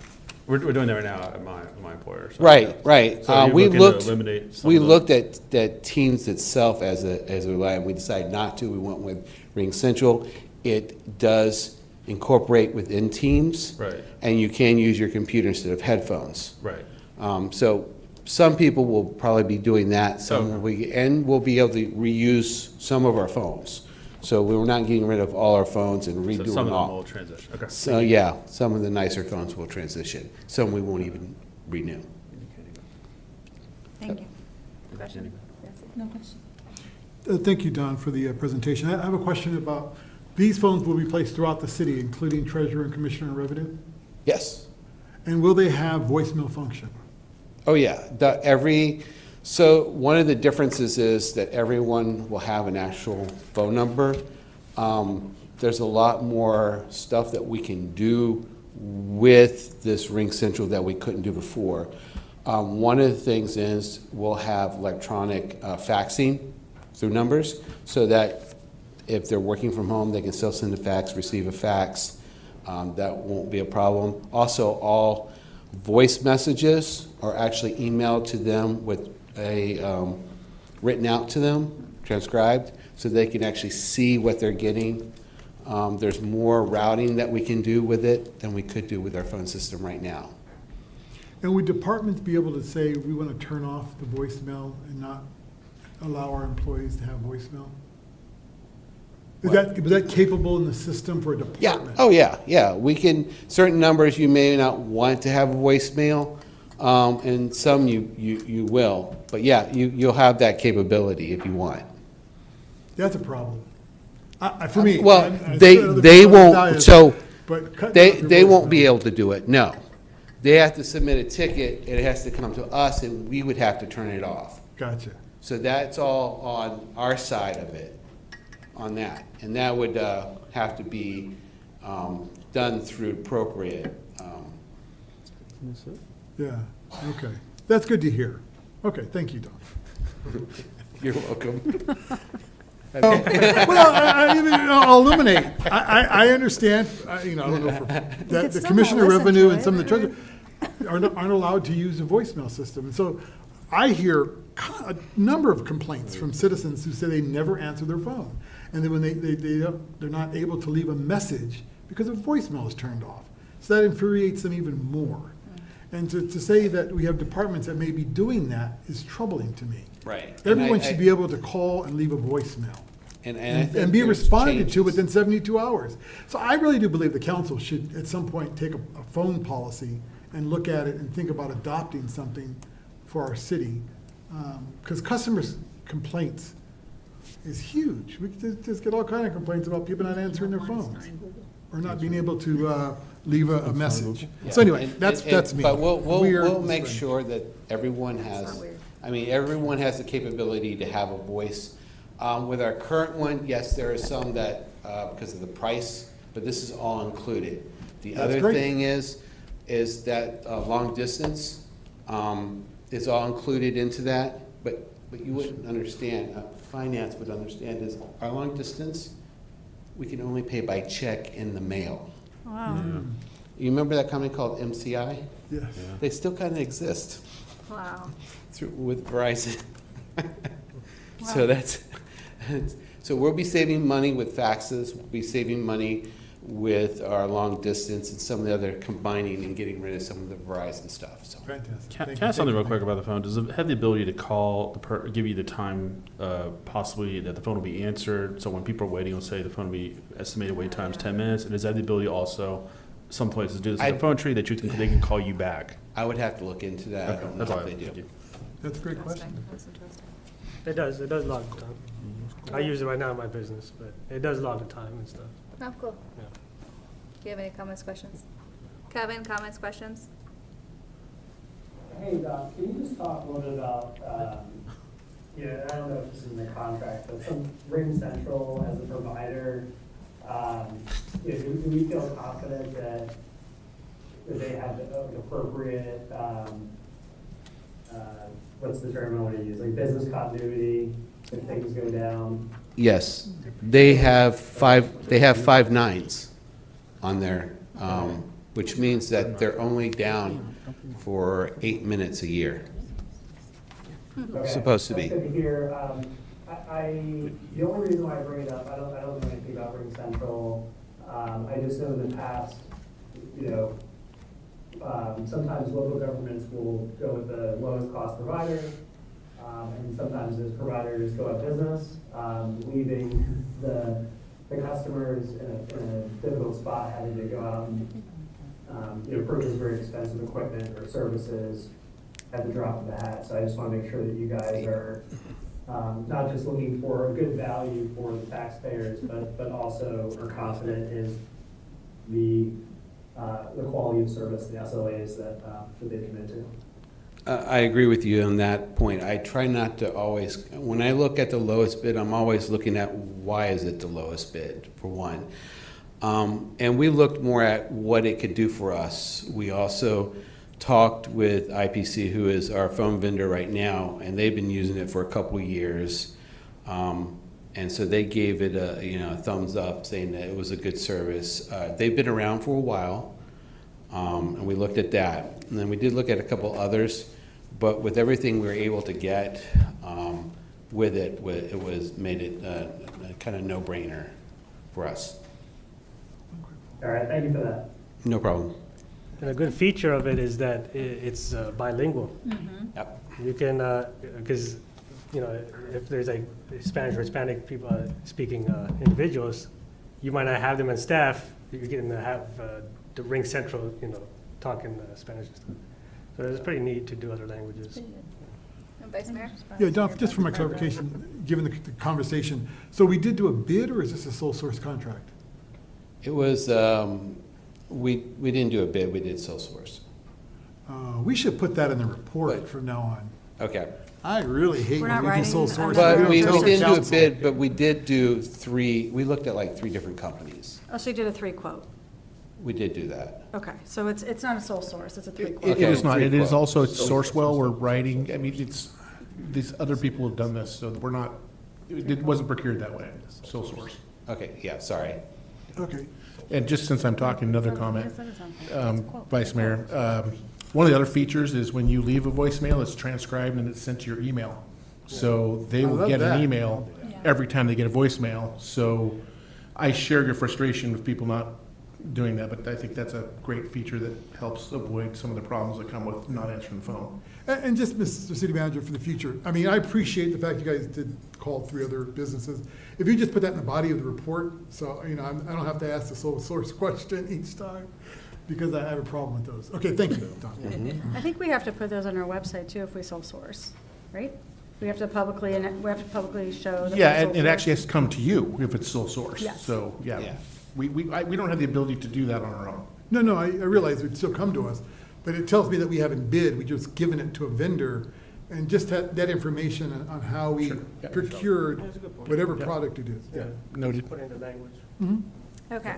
We're doing that right now at my employer. So Right. So We to eliminate some of the- looked at Teams itself as a line. We decided not to. We went with Ring Central. It does incorporate within Teams. Right. And you can use your computer instead of headphones. Right. So some people will probably be doing that. And we'll be able to reuse some of our phones. So we're not getting rid of all our phones and redoing So some of them all. will transition. Okay. So yeah, some of the nicer phones will transition. Some we won't even renew. Thank you. Question? No question. Thank you, Don, for the presentation. I have a question about, these phones will be placed throughout the city, including Treasurer and Commissioner of Revenue? Yes. And will they have voicemail function? Oh, yeah. So one of the differences is that everyone will have an actual phone number. There's a lot more stuff that we can do with this Ring Central that we couldn't do before. One of the things is we'll have electronic faxing through numbers so that if they're working from home, they can still send a fax, receive a fax. That won't be a problem. Also, all voice messages are actually emailed to them with written out to them, transcribed, so they can actually see what they're getting. There's more routing that we can do with it than we could do with our phone system right now. And would departments be able to say, we want to turn off the voicemail and not allow our employees to have voicemail? Is that capable in the system for a department? Oh, yeah. We can, certain numbers you may not want to have a voicemail, and some you will. But yeah, you'll have that capability if you want. That's a problem. For me. Well, I'm they sure other won't, people so but cutting off your they won't be voicemail. able to do it, no. They have to submit a ticket, and it has to come to us, and we would have to turn it off. Gotcha. So that's all on our side of it, on that. And that would have to be done through appropriate. Yeah, okay. That's good to hear. Okay, thank you, Don. You're welcome. Well, I'll eliminate. I understand, I don't know, that the Commissioner of Revenue and some of the treasurers aren't allowed to use a voicemail system. And so I hear a number of complaints from citizens who say they never answer their phone. and then when they're not able to leave a message because a voicemail is turned off. So that infuriates them even more. And to say that we have departments that may be doing that is troubling to me. Right. Everyone should be able to call and leave a voicemail. And And be responded to within 72 hours. So I really do believe the council should, at some point, take a phone policy and look at it and think about adopting something for our city. Because customers' complaints is huge. We just get all kind of complaints about people not answering their phones or not being able to leave a message. So anyway, that's me. But we'll make Right. sure that everyone has, everyone has the capability to have a voice. With our current one, yes, there are some that, because of the price, but this is all included. The That's other great. thing is that long distance is all included into that, but you wouldn't understand, finance would understand is our long distance, we can only pay by check in the mail. Wow. You remember that company called MCI? Yes. They still kind of exist Wow. with Verizon. So so we'll be saving money with faxes, we'll be saving money with our long distance and some of the other combining and getting rid of some of the Verizon stuff, so. Fantastic. Can Thank I you. ask something real Thank quick you. about the phone? Does it have the ability to call, give you the time possibly that the phone will be answered? So when people are waiting, let's say the phone will be estimated wait time's 10 minutes, and does that have the ability also, some places do this like a phone tree, that they can call you back? I would have to look into that, I Okay, don't that's know all if I they have. do. Thank you. That's a great question. It does log the time. I use it right now in my business, but it does log the time and stuff. Oh, cool. Yeah. Do you have any comments, questions? Kevin, comments, questions? Hey, Doc, can you just talk a little bit about, I don't know if this is in the contract, but some Ring Central as a provider, do we feel confident that they have the appropriate, what's the term I want to use, like business continuity if things go down? Yes, they have 5 nines on there, which means that they're only down for 8 minutes a year. Okay, Supposed to be. That's good to hear. The only reason why I bring it up, I don't know anything about Ring Central. I just know in the past, sometimes local governments will go with the lowest cost provider, and sometimes those providers go out of business, leaving the customers in a difficult spot, having to go out and purchase very expensive equipment or services at the drop of the hat. So I just want to make sure that you guys are not just looking for a good value for the taxpayers, but also are confident in the quality of service, the SLAs that they commit to. I agree with you on that point. I try not to always, when I look at the lowest bid, I'm always looking at why is it the lowest bid, for one. And we looked more at what it could do for us. We also talked with IPC, who is our phone vendor right now, and they've been using it for a couple of years. And so they gave it a thumbs up, saying that it was a good service. They've been around for a while, and we looked at that. And then we did look at a couple others, but with everything we were able to get with it, made it a kind of no-brainer for us. All right, thank you for that. No problem. And a good feature of it is that it's bilingual. Yep. You can, because, if there's like Spanish or Hispanic people speaking individuals, you might not have them on staff, you can have the Ring Central, talking Spanish and stuff. So it's pretty neat to do other languages. And Vice Mayor? Yeah, Don, just for my clarification, given the conversation, so we did do a bid, or is this a sole source contract? It was, we didn't do a bid, we did sole source. We should put that in the report from now on. Okay. I really hate We're when not we do writing sole on source. that. But don't we tell the didn't do a council. bid, but we did do we looked at like 3 different companies. Oh, so you did a 3-quote. We did do that. Okay, so it's not a sole source, it's a 3-quote. It is not, it is 3 also quotes. Sourcewell, we're writing, these other people have done this, so we're not, it wasn't procured that way, sole source. Okay, yeah, sorry. Okay. And just since I'm talking, another comment, Vice Mayor, one of the other features is when you leave a voicemail, it's transcribed and it's sent to your email. So they I will love get that. an email every time they get a voicemail. So I share your frustration with people not doing that, but I think that's a great feature that helps avoid some of the problems that come with not answering the phone. And just, Mr. City Manager, for the future, I mean, I appreciate the fact you guys did call 3 other businesses. If you just put that in the body of the report, so, I don't have to ask the sole source question each time, because I have a problem with those. Okay, thank you, Don. I think we have to put those on our website too if we sole source, right? We have to publicly show that. Yeah, we're sole and it actually source. has to come to you if it's sole source. Yes. So, yeah, we don't have the ability to do that on our own. No, I realize it would still come to us, but it tells me that we haven't bid, we just given it to a vendor, and just that information on how we Sure. Yeah. procured That's a good point. whatever Yeah. product it is. Yeah, noted. Put in the language. Okay.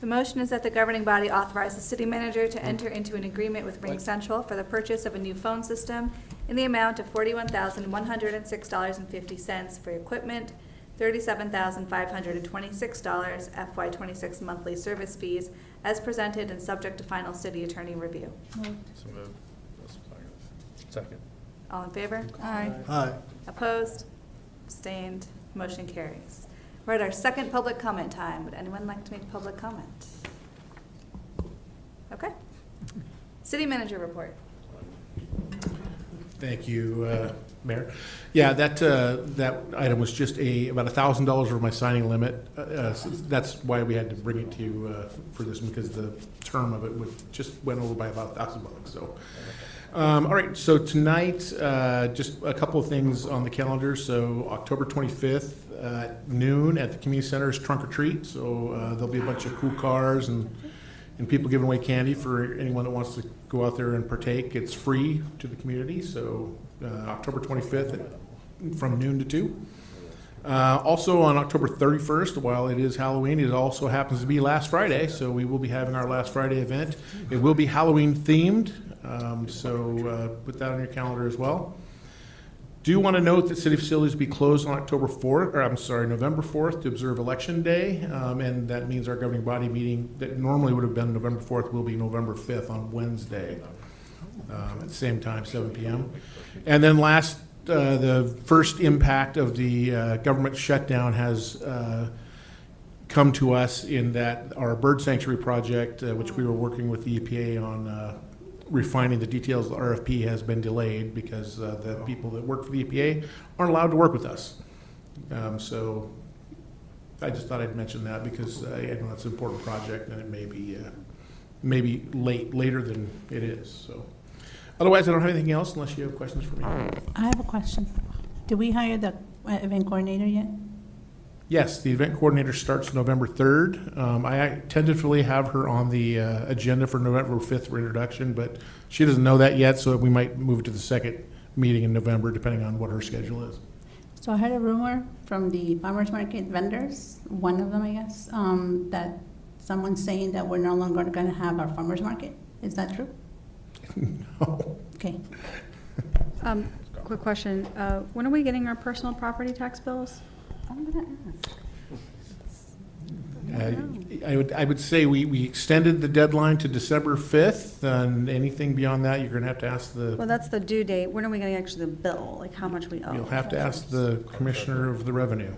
The motion is that the governing body authorize the city manager to enter into an agreement with Ring Central for the purchase of a new phone system in the amount of $41,106.50 for equipment, $37,526 FY '26 monthly service fees, as presented and subject to final city attorney review. So moved. Second. All in favor? Aye. Aye. Opposed? Abstained? Motion carries. We're at our second public comment time. Would anyone like to make public comment? Okay. City manager report. Thank you, Mayor. Yeah, that item was just about $1,000 over my signing limit. So that's why we had to bring it to you for this, because the term of it just went over by about $1,000. So, all right. So tonight, just a couple of things on the calendar. So October 25th, noon at the community center is trunk or treat. So there'll be a bunch of cool cars and people giving away candy for anyone that wants to go out there and partake. It's free to the community, so October 25th from noon to 2. Also on October 31st, while it is Halloween, it also happens to be last Friday, so we will be having our last Friday event. It will be Halloween themed, so put that on your calendar as well. Do want to note that city facilities will be closed on November 4th to observe Election Day, and that means our governing body meeting that normally would have been November 4th will be November 5th on Wednesday at the same time, 7 p.m. And then last, the first impact of the government shutdown has come to us in that our bird sanctuary project, which we were working with the EPA on refining the details of the RFP, has been delayed because the people that work for the EPA aren't allowed to work with us. So I just thought I'd mention that because I know it's an important project and it may be later than it is. So otherwise, I don't have anything else unless you have questions for me. I have a question. Did we hire the event coordinator yet? Yes, the event coordinator starts November 3rd. I tentatively have her on the agenda for November 5th for introduction, but she doesn't know that yet, so we might move it to the second meeting in November, depending on what her schedule is. So I heard a rumor from the farmers market vendors, one of them, I guess, that someone's saying that we're no longer going to have our farmers market. Is that true? No. Okay. Quick question, when are we getting our personal property tax bills? I'm gonna ask. I would say we extended the deadline to December 5th, and anything beyond that, you're going to have to ask Well, the, that's the due date. When are we getting actually the bill, like how much we owe? you'll have to ask the Commissioner of the Revenue.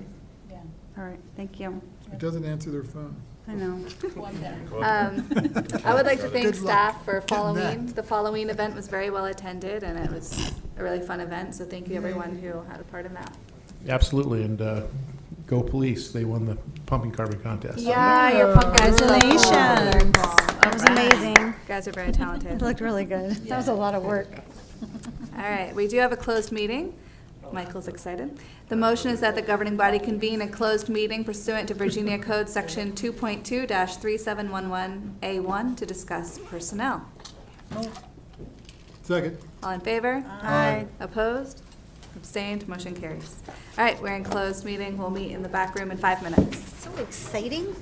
All right, thank you. It doesn't answer their phone. I know. I would like to thank Good luck staff for getting following. that. The Halloween event was very well attended, and it was a really fun event, so thank you everyone who had a part in that. Absolutely, and go police, they won the pumpkin carving contest. Yeah, your punk guys. Congratulations. That was amazing. You guys are very talented. It looked really good. That was a lot of work. All right, we do have a closed meeting. Michael's excited. The motion is that the governing body convene a closed meeting pursuant to Virginia Code Section 2.2-3711A1 to discuss personnel. Second. All in favor? Aye. Opposed? Abstained? Motion carries. All right, we're in closed meeting. We'll meet in the back room in 5 minutes. So exciting.